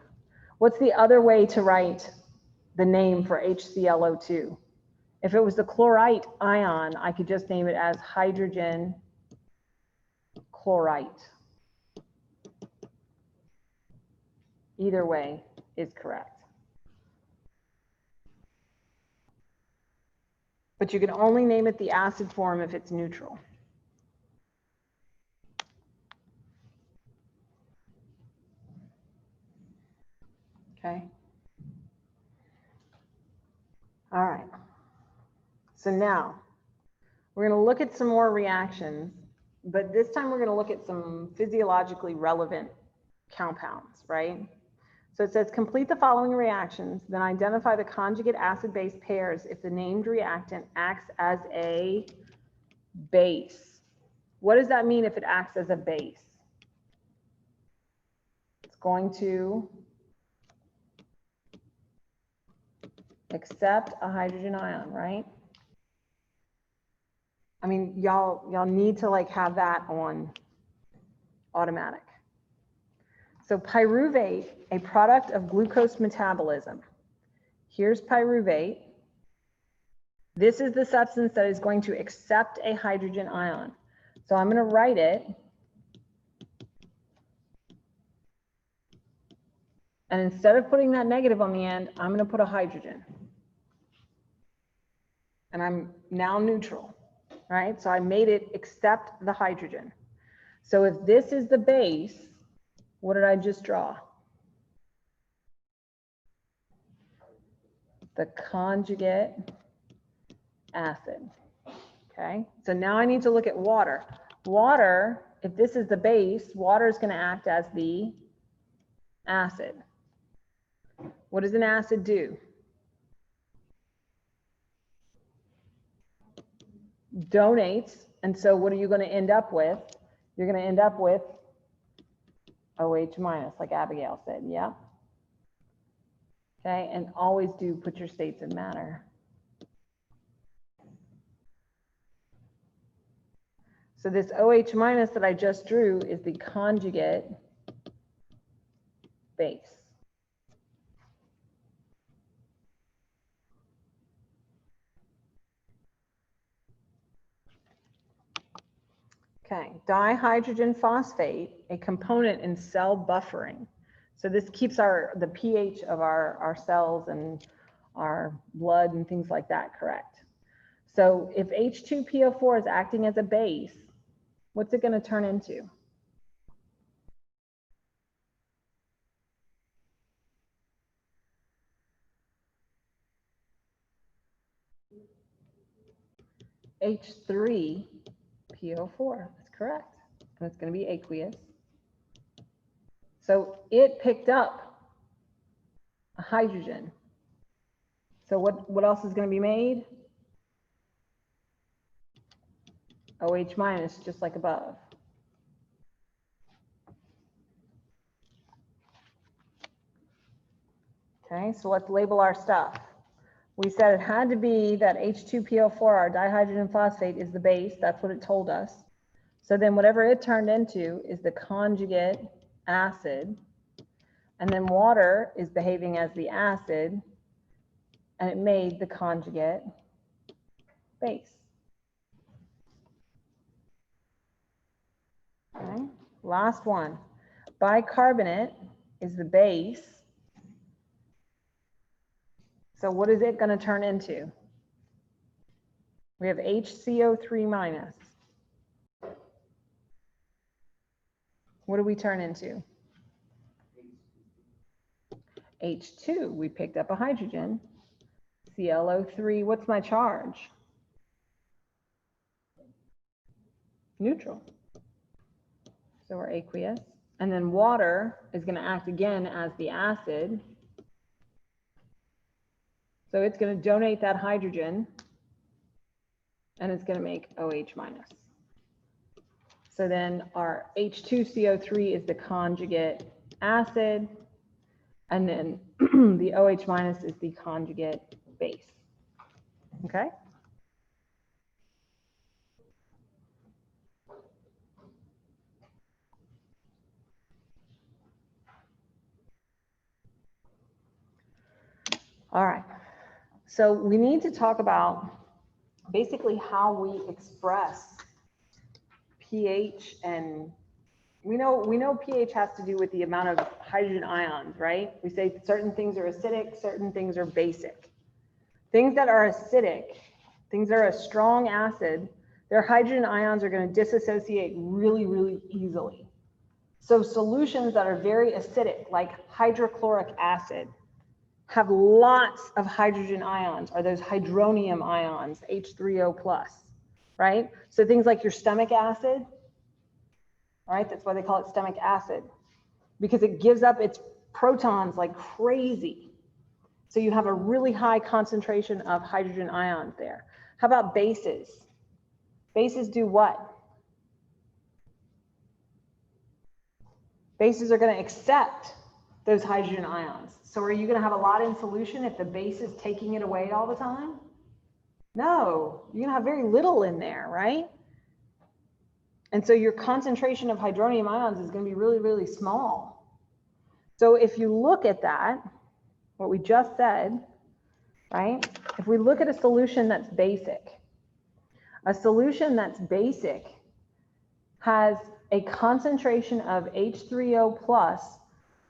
What's the other way to write the name for HClO2? If it was the chlorite ion, I could just name it as hydrogen chlorite. Either way is correct. But you can only name it the acid form if it's neutral. Okay. All right. So now we're going to look at some more reactions, but this time we're going to look at some physiologically relevant compounds, right? So it says complete the following reactions, then identify the conjugate acid-base pairs if the named reactant acts as a base. What does that mean if it acts as a base? It's going to accept a hydrogen ion, right? I mean, y'all need to like have that on automatic. So pyruvate, a product of glucose metabolism. Here's pyruvate. This is the substance that is going to accept a hydrogen ion. So I'm going to write it. And instead of putting that negative on the end, I'm going to put a hydrogen. And I'm now neutral, right? So I made it accept the hydrogen. So if this is the base, what did I just draw? The conjugate acid. Okay, so now I need to look at water. Water, if this is the base, water is going to act as the acid. What does an acid do? Donates. And so what are you going to end up with? You're going to end up with OH minus, like Abigail said. Yeah. Okay, and always do put your states in matter. So this OH minus that I just drew is the conjugate base. Okay, dihydrogen phosphate, a component in cell buffering. So this keeps the pH of our cells and our blood and things like that correct. So if H2PO4 is acting as a base, what's it going to turn into? H3PO4, that's correct. And it's going to be aqueous. So it picked up a hydrogen. So what else is going to be made? OH minus, just like above. Okay, so let's label our stuff. We said it had to be that H2PO4, our dihydrogen phosphate, is the base. That's what it told us. So then whatever it turned into is the conjugate acid. And then water is behaving as the acid. And it made the conjugate base. Okay, last one. Bicarbonate is the base. So what is it going to turn into? We have HCO3 minus. What do we turn into? H2. We picked up a hydrogen. ClO3. What's my charge? Neutral. So we're aqueous. And then water is going to act again as the acid. So it's going to donate that hydrogen, and it's going to make OH minus. So then our H2CO3 is the conjugate acid, and then the OH minus is the conjugate base. Okay? All right. So we need to talk about basically how we express pH, and we know pH has to do with the amount of hydrogen ions, right? We say certain things are acidic, certain things are basic. Things that are acidic, things that are a strong acid, their hydrogen ions are going to dissociate really, really easily. So solutions that are very acidic, like hydrochloric acid, have lots of hydrogen ions, or those hydronium ions, H3O+, right? So things like your stomach acid, right? That's why they call it stomach acid, because it gives up its protons like crazy. So you have a really high concentration of hydrogen ions there. How about bases? Bases do what? Bases are going to accept those hydrogen ions. So are you going to have a lot in solution if the base is taking it away all the time? No, you're going to have very little in there, right? And so your concentration of hydronium ions is going to be really, really small. So if you look at that, what we just said, right? If we look at a solution that's basic, a solution that's basic has a concentration of H3O+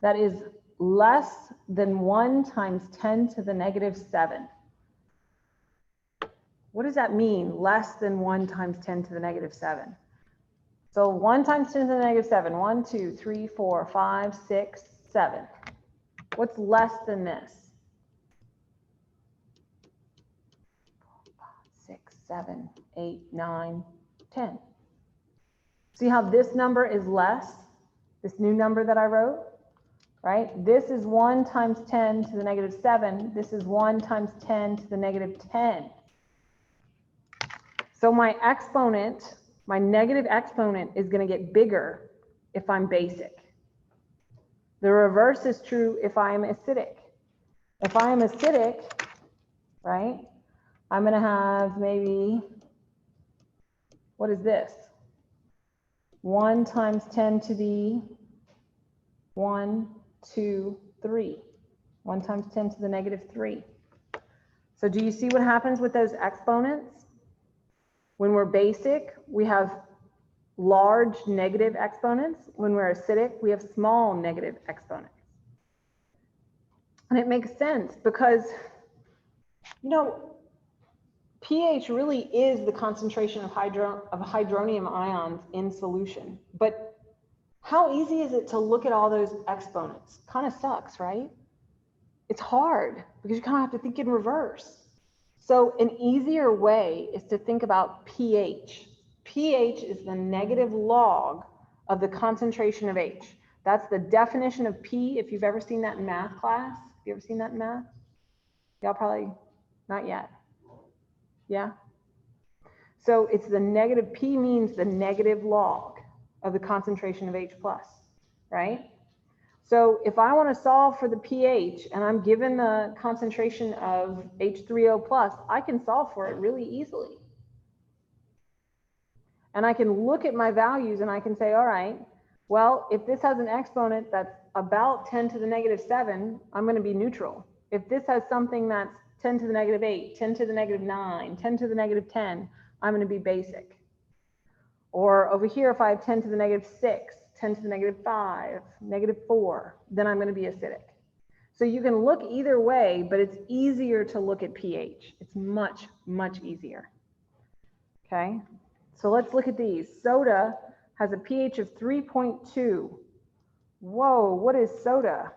that is less than 1 times 10 to the negative 7. What does that mean? Less than 1 times 10 to the negative 7. So 1 times 10 to the negative 7. 1, 2, 3, 4, 5, 6, 7. What's less than this? 6, 7, 8, 9, 10. See how this number is less? This new number that I wrote, right? This is 1 times 10 to the negative 7. This is 1 times 10 to the negative 10. So my exponent, my negative exponent, is going to get bigger if I'm basic. The reverse is true if I am acidic. If I am acidic, right, I'm going to have maybe, what is this? 1 times 10 to the 1, 2, 3. 1 times 10 to the negative 3. So do you see what happens with those exponents? When we're basic, we have large negative exponents. When we're acidic, we have small negative exponents. And it makes sense because, you know, pH really is the concentration of hydronium ions in solution. But how easy is it to look at all those exponents? Kind of sucks, right? It's hard because you kind of have to think in reverse. So an easier way is to think about pH. pH is the negative log of the concentration of H. That's the definition of P, if you've ever seen that in math class. Have you ever seen that in math? Y'all probably not yet. Yeah? So it's the negative, P means the negative log of the concentration of H+, right? So if I want to solve for the pH and I'm given the concentration of H3O+, I can solve for it really easily. And I can look at my values and I can say, all right, well, if this has an exponent that's about 10 to the negative 7, I'm going to be neutral. If this has something that's 10 to the negative 8, 10 to the negative 9, 10 to the negative 10, I'm going to be basic. Or over here, if I have 10 to the negative 6, 10 to the negative 5, negative 4, then I'm going to be acidic. So you can look either way, but it's easier to look at pH. It's much, much easier. Okay, so let's look at these. Soda has a pH of 3.2. Whoa, what is soda?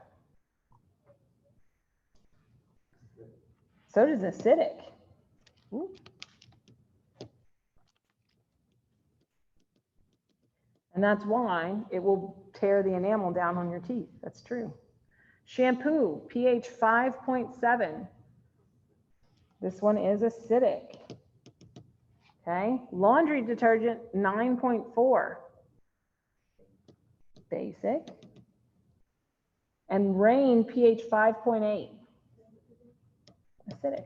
Soda is acidic. Ooh. And that's why it will tear the enamel down on your teeth. That's true. Shampoo, pH 5.7. This one is acidic. Okay. Laundry detergent, 9.4. Basic. And Rain, pH 5.8. Acidic.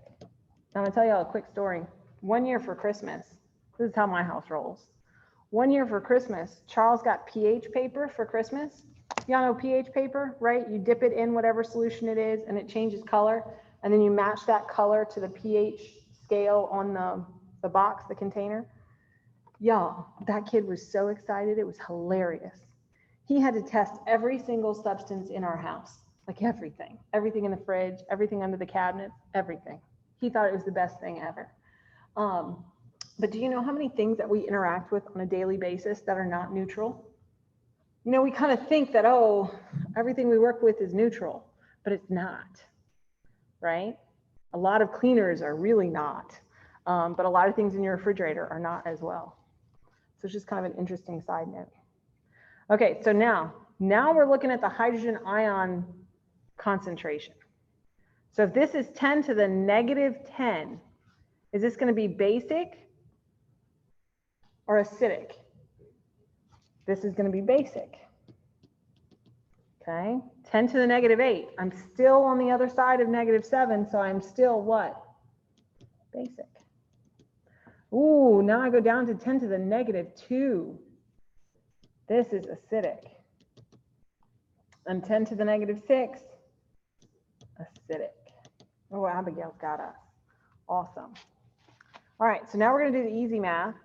Now, I'm going to tell you all a quick story. One year for Christmas, this is how my house rolls. One year for Christmas, Charles got pH paper for Christmas. Y'all know pH paper, right? You dip it in whatever solution it is and it changes color. And then you match that color to the pH scale on the box, the container. Y'all, that kid was so excited. It was hilarious. He had to test every single substance in our house, like everything in the fridge, everything under the cabinet, everything. He thought it was the best thing ever. But do you know how many things that we interact with on a daily basis that are not neutral? You know, we kind of think that, oh, everything we work with is neutral, but it's not, right? A lot of cleaners are really not, but a lot of things in your refrigerator are not as well. So it's just kind of an interesting side note. Okay, so now we're looking at the hydrogen ion concentration. So if this is 10 to the negative 10, is this going to be basic or acidic? This is going to be basic. Okay, 10 to the negative 8. I'm still on the other side of negative 7, so I'm still what? Basic. Ooh, now I go down to 10 to the negative 2. This is acidic. And 10 to the negative 6, acidic. Oh, Abigail's got us. Awesome. All right, so now we're going to do the easy math.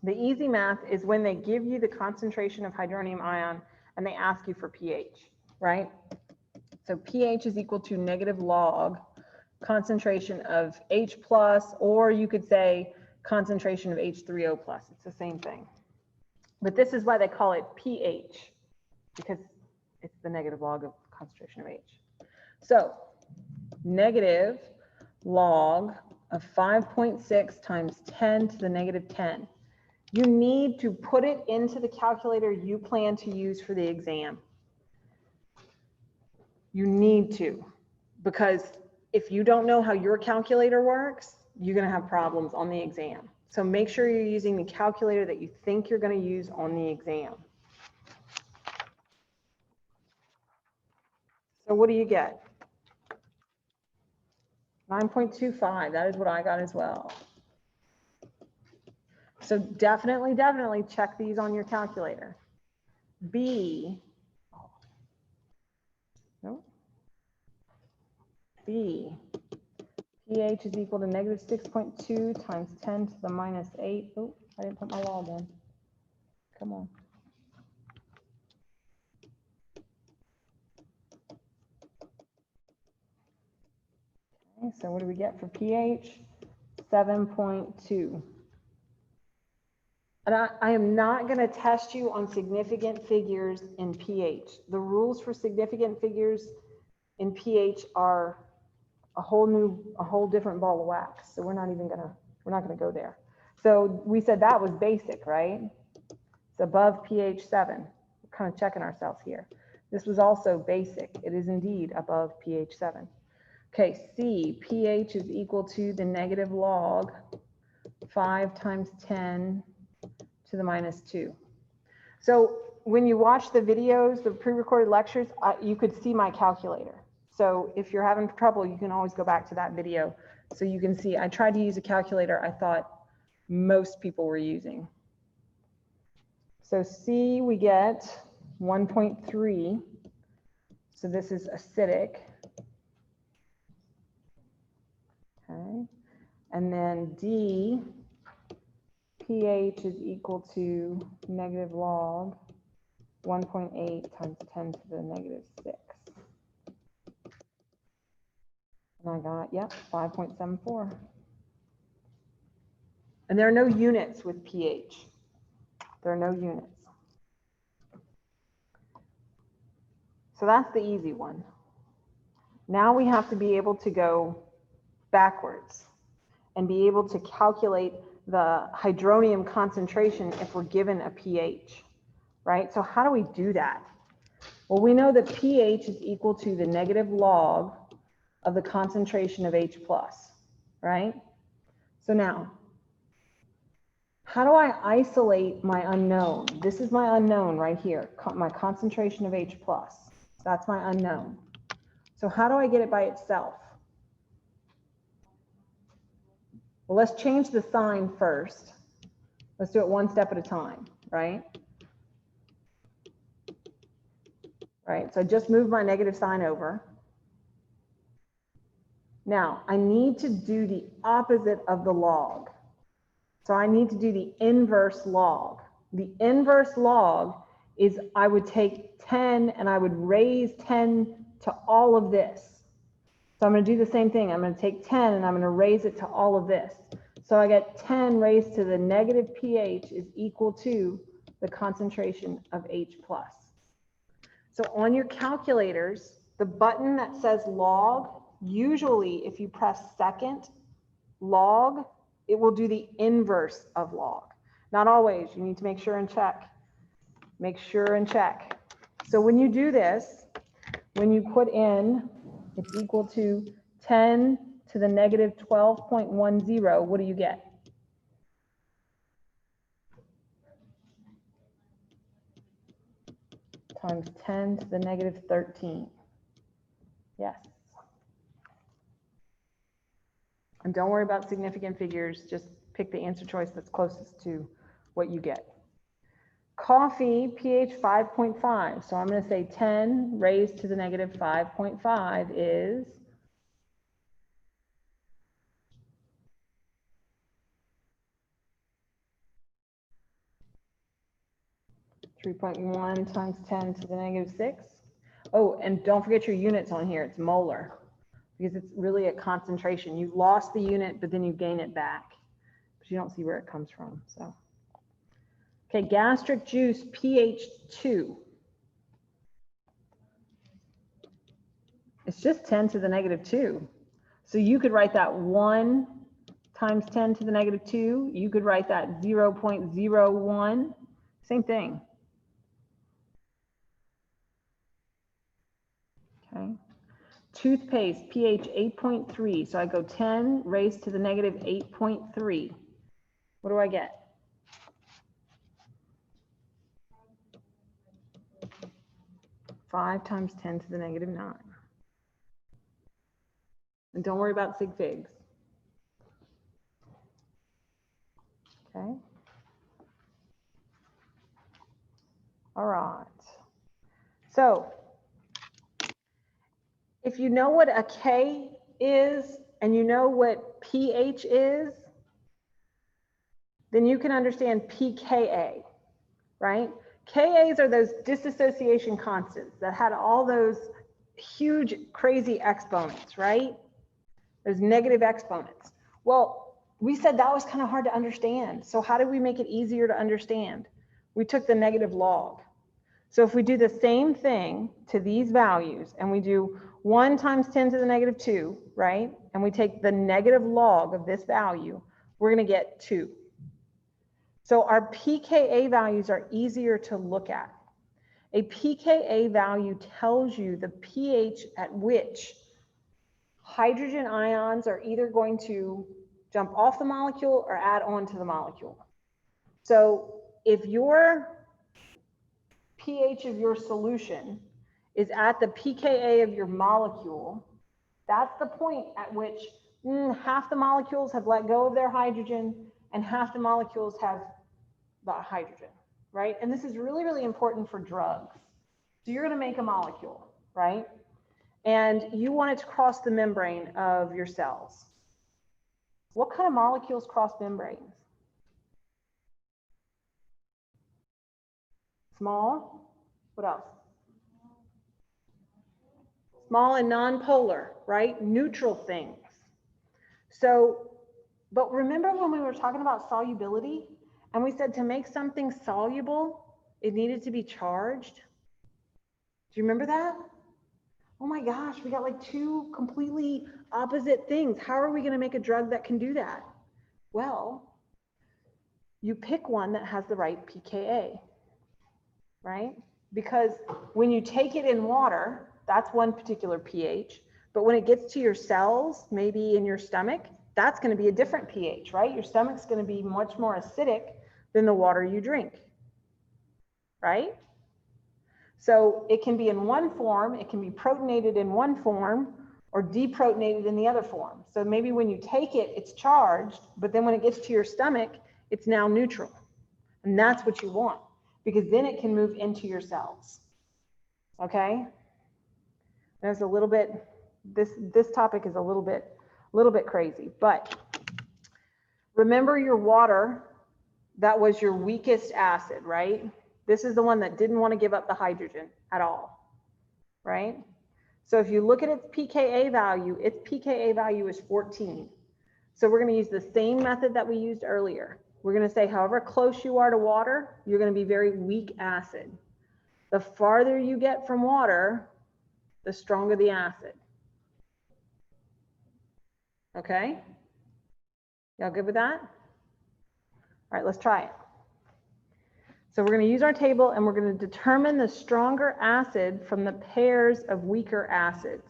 The easy math is when they give you the concentration of hydronium ion and they ask you for pH, right? So pH is equal to negative log concentration of H plus, or you could say concentration of H3O plus. It's the same thing. But this is why they call it pH, because it's the negative log of concentration of H. So negative log of 5.6 times 10 to the negative 10. You need to put it into the calculator you plan to use for the exam. You need to, because if you don't know how your calculator works, you're going to have problems on the exam. So make sure you're using the calculator that you think you're going to use on the exam. So what do you get? 9.25. That is what I got as well. So definitely check these on your calculator. B, pH is equal to negative 6.2 times 10 to the minus 8. Oh, I didn't put my log in. Come on. Okay, so what do we get for pH? 7.2. And I am not going to test you on significant figures in pH. The rules for significant figures in pH are a whole different ball of wax. So we're not going to go there. So we said that was basic, right? It's above pH 7. We're kind of checking ourselves here. This was also basic. It is indeed above pH 7. Okay, C, pH is equal to the negative log 5 times 10 to the minus 2. So when you watch the videos, the pre-recorded lectures, you could see my calculator. So if you're having trouble, you can always go back to that video so you can see. I tried to use a calculator I thought most people were using. So C, we get 1.3. So this is acidic. And then D, pH is equal to negative log 1.8 times 10 to the negative 6. And I got, yep, 5.74. And there are no units with pH. There are no units. So that's the easy one. Now we have to be able to go backwards and be able to calculate the hydronium concentration if we're given a pH, right? So how do we do that? Well, we know that pH is equal to the negative log of the concentration of H+, right? So now, how do I isolate my unknown? This is my unknown right here, my concentration of H+. That's my unknown. So how do I get it by itself? Well, let's change the sign first. Let's do it one step at a time, right? Right, so I just moved my negative sign over. Now, I need to do the opposite of the log. So I need to do the inverse log. The inverse log is I would take 10 and I would raise 10 to all of this. So I'm going to do the same thing. I'm going to take 10 and I'm going to raise it to all of this. So I get 10 raised to the negative pH is equal to the concentration of H+. So on your calculators, the button that says log, usually if you press second log, it will do the inverse of log. Not always. You need to make sure and check. Make sure and check. So when you do this, when you put in, it's equal to 10 to the negative 12.10, what do you get? Times 10 to the negative 13. Yes. And don't worry about significant figures. Just pick the answer choice that's closest to what you get. Coffee, pH 5.5. So I'm going to say 10 raised to the negative 5.5 is 3.1 times 10 to the negative 6. Oh, and don't forget your units on here. It's molar because it's really a concentration. You lost the unit, but then you gain it back. But you don't see where it comes from. So, okay, gastric juice pH2. It's just 10 to the negative 2. So you could write that 1 times 10 to the negative 2. You could write that 0.01. Same thing. Okay. Toothpaste, pH 8.3. So I go 10 raised to the negative 8.3. What do I get? Five times 10 to the negative 9. And don't worry about sig figs. Okay. All right. So if you know what a K is and you know what pH is, then you can understand pKa, right? Kas are those dissociation constants that had all those huge, crazy exponents, right? Those negative exponents. Well, we said that was kind of hard to understand. So how did we make it easier to understand? We took the negative log. So if we do the same thing to these values and we do 1 times 10 to the negative 2, right? And we take the negative log of this value, we're going to get 2. So our pKa values are easier to look at. A pKa value tells you the pH at which hydrogen ions are either going to jump off the molecule or add on to the molecule. So if your pH of your solution is at the pKa of your molecule, that's the point at which half the molecules have let go of their hydrogen and half the molecules have the hydrogen, right? And this is really, really important for drugs. So you're going to make a molecule, right? And you want it to cross the membrane of your cells. What kind of molecules cross membranes? Small. What else? Small and nonpolar, right? Neutral things. So, but remember when we were talking about solubility and we said to make something soluble, it needed to be charged? Do you remember that? Oh my gosh, we got like two completely opposite things. How are we going to make a drug that can do that? Well, you pick one that has the right pKa, right? Because when you take it in water, that's one particular pH. But when it gets to your cells, maybe in your stomach, that's going to be a different pH, right? Your stomach's going to be much more acidic than the water you drink, right? So it can be in one form, it can be protonated in one form or deprotonated in the other form. So maybe when you take it, it's charged, but then when it gets to your stomach, it's now neutral. And that's what you want, because then it can move into your cells. Okay? There's a little bit, this topic is a little bit crazy, but remember your water, that was your weakest acid, right? This is the one that didn't want to give up the hydrogen at all, right? So if you look at its pKa value is 14. So we're going to use the same method that we used earlier. We're going to say however close you are to water, you're going to be very weak acid. The farther you get from water, the stronger the acid. Okay? Y'all good with that? All right, let's try it. So we're going to use our table and we're going to determine the stronger acid from the pairs of weaker acids.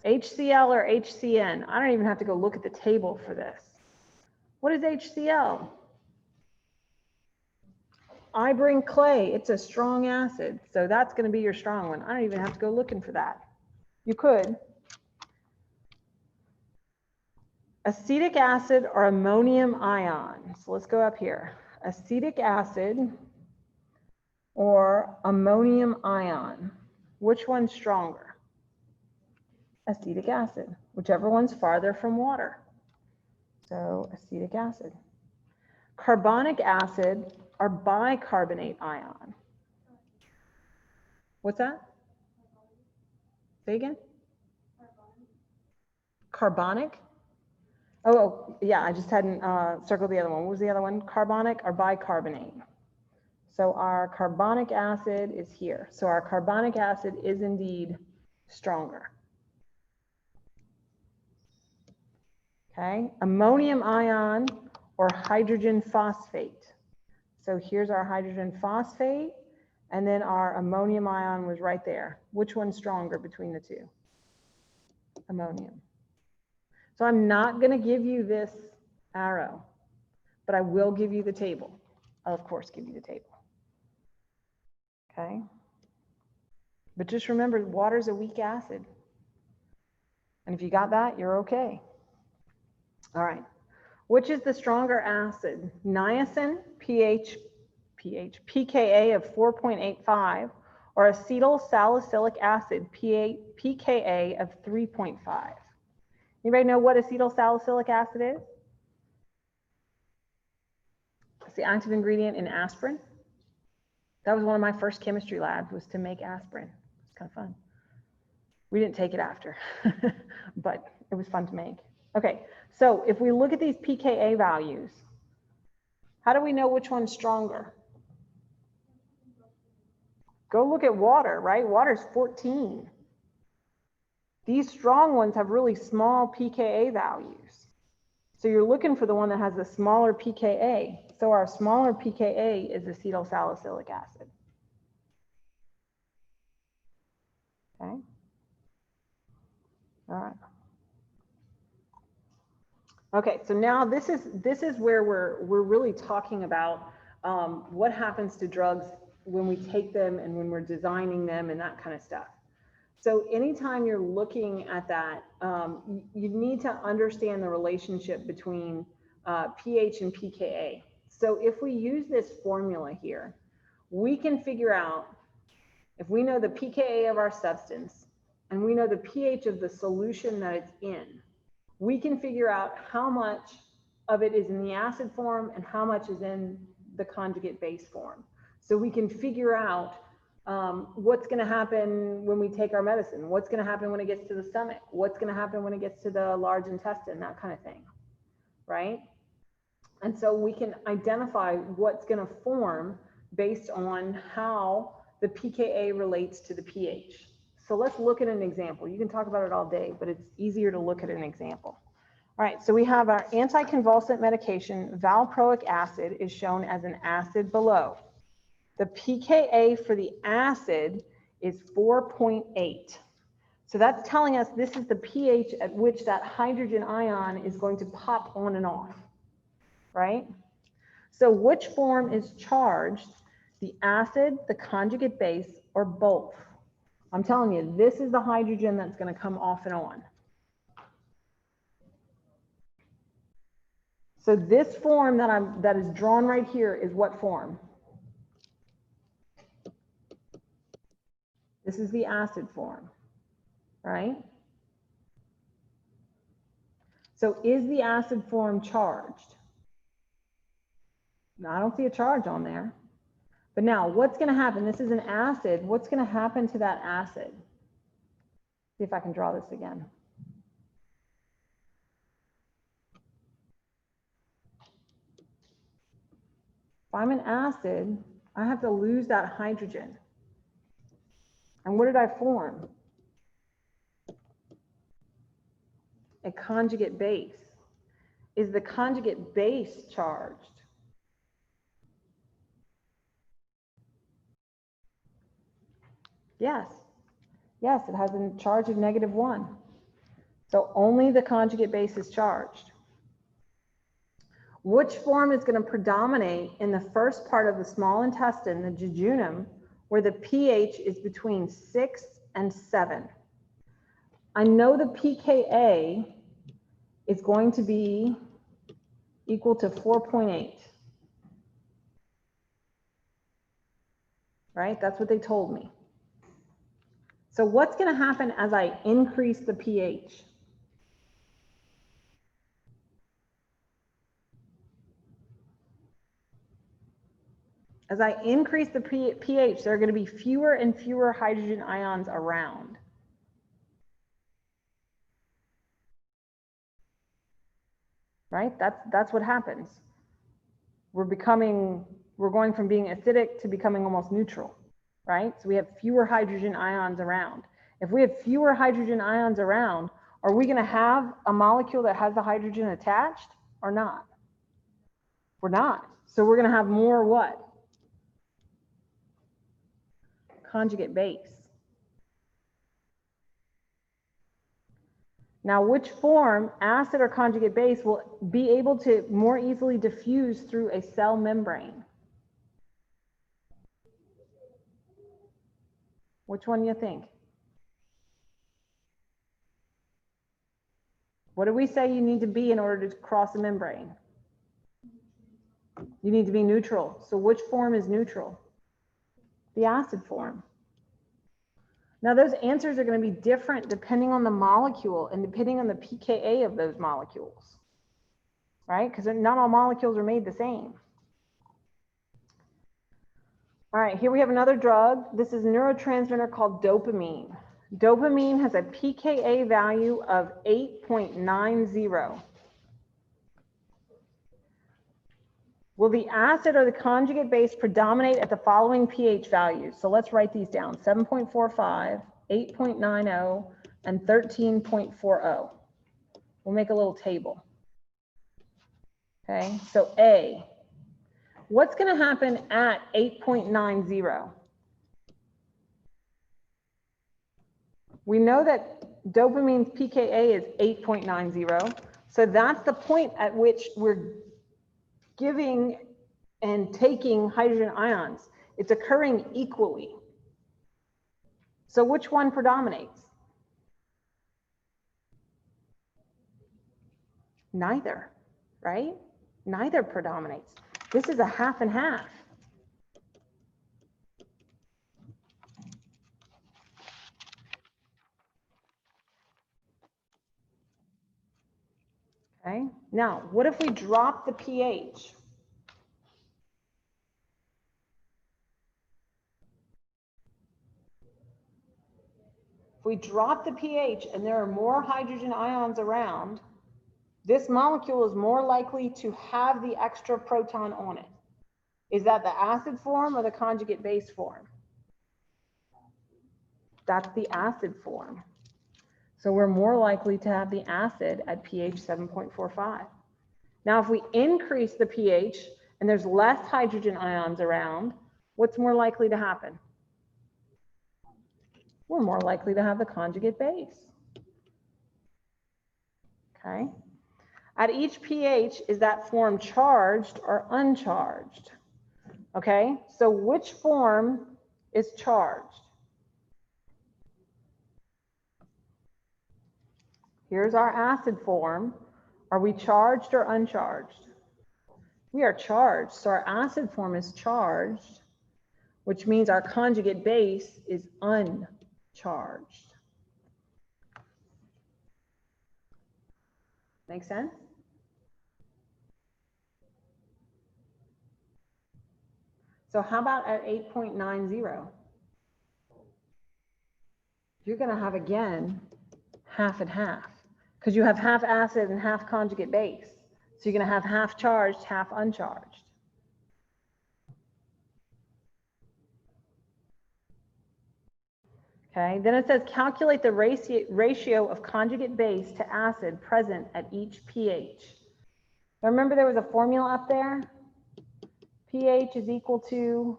HCl or HCN? I don't even have to go look at the table for this. What is HCl? I bring clay. It's a strong acid. So that's going to be your strong one. I don't even have to go looking for that. You could. Acetic acid or ammonium ion. So let's go up here. Acetic acid or ammonium ion. Which one's stronger? Acetic acid, whichever one's farther from water. So acetic acid. Carbonic acid or bicarbonate ion. What's that? Say again? Carbonic? Oh, yeah, I just hadn't circled the other one. What was the other one? Carbonic or bicarbonate? So our carbonic acid is here. So our carbonic acid is indeed stronger. Okay, ammonium ion or hydrogen phosphate. So here's our hydrogen phosphate, and then our ammonium ion was right there. Which one's stronger between the two? Ammonium. So I'm not going to give you this arrow, but I will give you the table. I'll, of course, give you the table. Okay? But just remember, water is a weak acid. And if you got that, you're okay. All right. Which is the stronger acid? Niacin, pKa of 4.85, or acetyl salicylic acid, pKa of 3.5. Anybody know what acetyl salicylic acid is? It's the active ingredient in aspirin. That was one of my first chemistry labs, was to make aspirin. It's kind of fun. We didn't take it after, but it was fun to make. Okay, so if we look at these pKa values, how do we know which one's stronger? Go look at water, right? Water's 14. These strong ones have really small pKa values. So you're looking for the one that has the smaller pKa. So our smaller pKa is acetyl salicylic acid. Okay. All right. Okay, so now this is where we're really talking about what happens to drugs when we take them and when we're designing them and that kind of stuff. So anytime you're looking at that, you need to understand the relationship between pH and pKa. So if we use this formula here, we can figure out, if we know the pKa of our substance and we know the pH of the solution that it's in, we can figure out how much of it is in the acid form and how much is in the conjugate base form. So we can figure out what's going to happen when we take our medicine, what's going to happen when it gets to the stomach, what's going to happen when it gets to the large intestine, that kind of thing, right? And so we can identify what's going to form based on how the pKa relates to the pH. So let's look at an example. You can talk about it all day, but it's easier to look at an example. All right, so we have our anticonvulsant medication, valproic acid, is shown as an acid below. The pKa for the acid is 4.8. So that's telling us this is the pH at which that hydrogen ion is going to pop on and off, right? So which form is charged, the acid, the conjugate base, or both? I'm telling you, this is the hydrogen that's going to come off and on. So this form that is drawn right here is what form? This is the acid form, right? So is the acid form charged? No, I don't see a charge on there. But now what's going to happen? This is an acid. What's going to happen to that acid? See if I can draw this again. If I'm an acid, I have to lose that hydrogen. And what did I form? A conjugate base. Is the conjugate base charged? Yes. Yes, it has a charge of -1. So only the conjugate base is charged. Which form is going to predominate in the first part of the small intestine, the jejunum, where the pH is between 6 and 7? I know the pKa is going to be equal to 4.8. Right? That's what they told me. So what's going to happen as I increase the pH? As I increase the pH, there are going to be fewer and fewer hydrogen ions around. Right? That's what happens. We're going from being acidic to becoming almost neutral, right? So we have fewer hydrogen ions around. If we have fewer hydrogen ions around, are we going to have a molecule that has the hydrogen attached or not? We're not. So we're going to have more what? Conjugate base. Now, which form, acid or conjugate base, will be able to more easily diffuse through a cell membrane? Which one do you think? What do we say you need to be in order to cross a membrane? You need to be neutral. So which form is neutral? The acid form. Now those answers are going to be different depending on the molecule and depending on the pKa of those molecules, right? Because not all molecules are made the same. All right, here we have another drug. This is a neurotransmitter called dopamine. Dopamine has a pKa value of 8.90. Will the acid or the conjugate base predominate at the following pH values? So let's write these down: 7.45, 8.90, and 13.40. We'll make a little table. Okay, so A, what's going to happen at 8.90? We know that dopamine's pKa is 8.90, so that's the point at which we're giving and taking hydrogen ions. It's occurring equally. So which one predominates? Neither, right? Neither predominates. This is a half and half. Okay, now what if we drop the pH? If we drop the pH and there are more hydrogen ions around, this molecule is more likely to have the extra proton on it. Is that the acid form or the conjugate base form? That's the acid form. So we're more likely to have the acid at pH 7.45. Now, if we increase the pH and there's less hydrogen ions around, what's more likely to happen? We're more likely to have the conjugate base. Okay. At each pH, is that form charged or uncharged? Okay, so which form is charged? Here's our acid form. Are we charged or uncharged? We are charged, so our acid form is charged, which means our conjugate base is uncharged. Make sense? So how about at 8.90? You're going to have, again, half and half, because you have half acid and half conjugate base. So you're going to have half charged, half uncharged. Okay, then it says calculate the ratio of conjugate base to acid present at each pH. Now remember there was a formula up there? pH is equal to,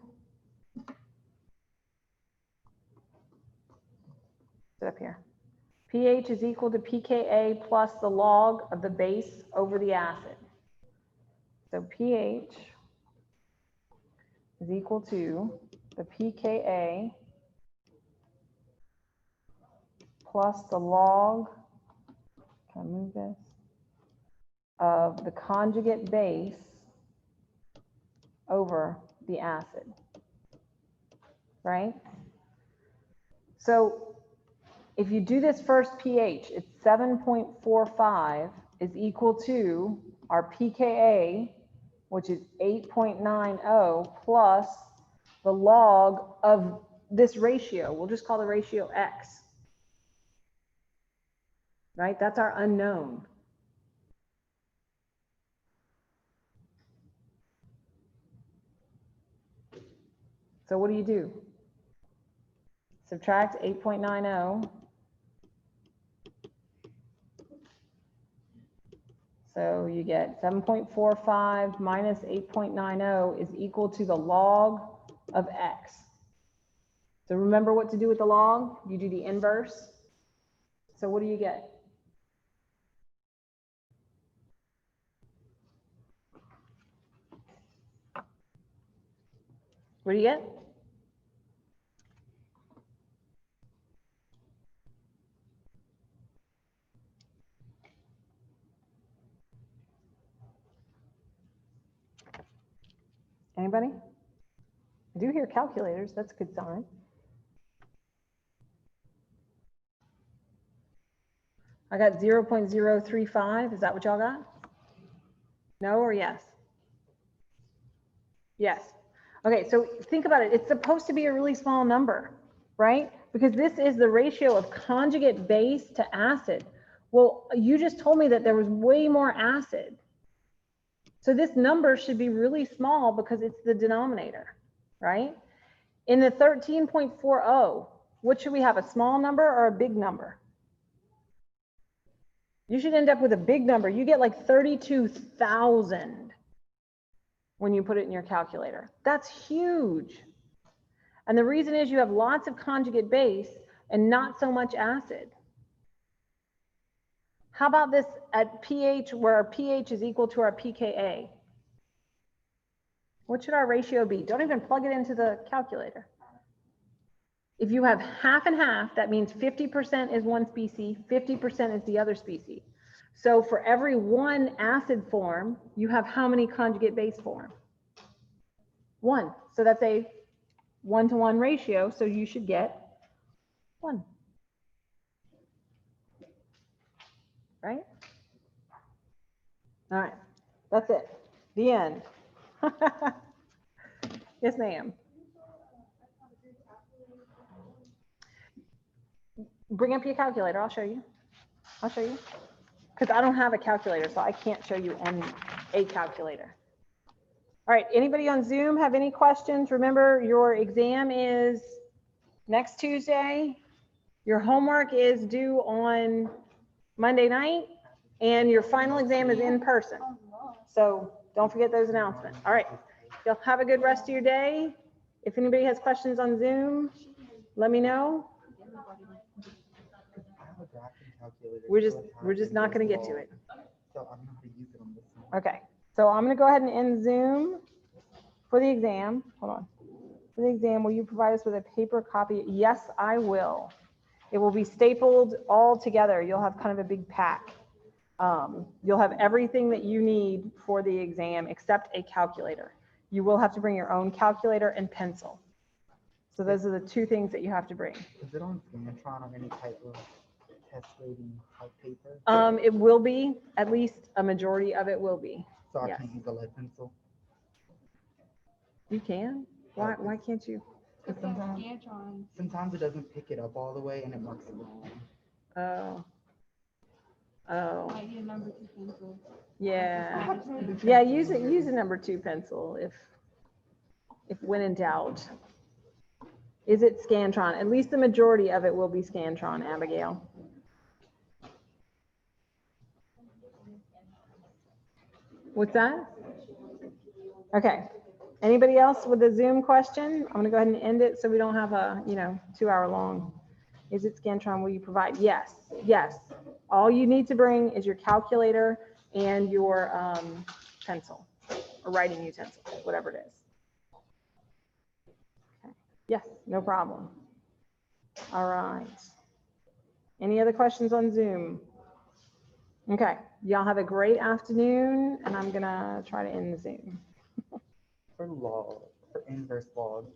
sit up here. pH is equal to pKa plus the log of the base over the acid. So pH is equal to the pKa plus the log, can I move this, of the conjugate base over the acid, right? So if you do this first pH, it's 7.45 is equal to our pKa, which is 8.90 plus the log of this ratio. We'll just call the ratio X, right? That's our unknown. So what do? Subtract 8.90. So you get 7.45 minus 8.90 is equal to the log of X. So remember what to do with the log? You do the inverse. So what do you get? What do you get? Anybody? I do hear calculators. That's a good sign. I got 0.035. Is that what y'all got? No or yes? Yes. Okay, so think about it. It's supposed to be a really small number, right? Because this is the ratio of conjugate base to acid. Well, you just told me that there was way more acid. So this number should be really small because it's the denominator, right? In the 13.40, what should we have, a small number or a big number? You should end up with a big number. You get like 32,000 when you put it in your calculator. That's huge. And the reason is you have lots of conjugate base and not so much acid. How about this at pH, where our pH is equal to our pKa? What should our ratio be? Don't even plug it into the calculator. If you have half and half, that means 50% is one species, 50% is the other species. So for every one acid form, you have how many conjugate base form? One. So that's a 1-to-1 ratio. So you should get 1. Right? All right, that's it. The end. Yes, ma'am. Bring up your calculator. I'll show you. I'll show you. Because I don't have a calculator, so I can't show you a calculator. All right, anybody on Zoom have any questions? Remember, your exam is next Tuesday. Your homework is due on Monday night, and your final exam is in person. So don't forget those announcements. All right, y'all have a good rest of your day. If anybody has questions on Zoom, let me know. We're just not going to get to it. Okay, so I'm going to go ahead and end Zoom for the exam. Hold on. For the exam, will you provide us with a paper copy? Yes, I will. It will be stapled all together. You'll have kind of a big pack. You'll have everything that you need for the exam except a calculator. You will have to bring your own calculator and pencil. So those are the two things that you have to bring. Is it on Scantron or any type of test rating type paper? It will be, at least a majority of it will be. So I yes. can't use a lead pencil? You can? Why can't you? Sometimes it doesn't pick it up all the way and it marks it wrong. Oh. Oh. Might get a number 2 pencil. Yeah. Yeah, use a number 2 pencil if when in doubt. Is it Scantron? At least the majority of it will be Scantron, Abigail. What's that? Okay. Anybody else with a Zoom question? I'm going to go ahead and end it so we don't have a, 2-hour long. Is it Scantron? Will you provide? Yes. Yes. All you need to bring is your calculator and your pencil or writing utensil, whatever it is. Okay. Yes, no problem. All right. Any other questions on Zoom? Okay. Y'all have a great afternoon, and I'm going to try to end the Zoom. For inverse log,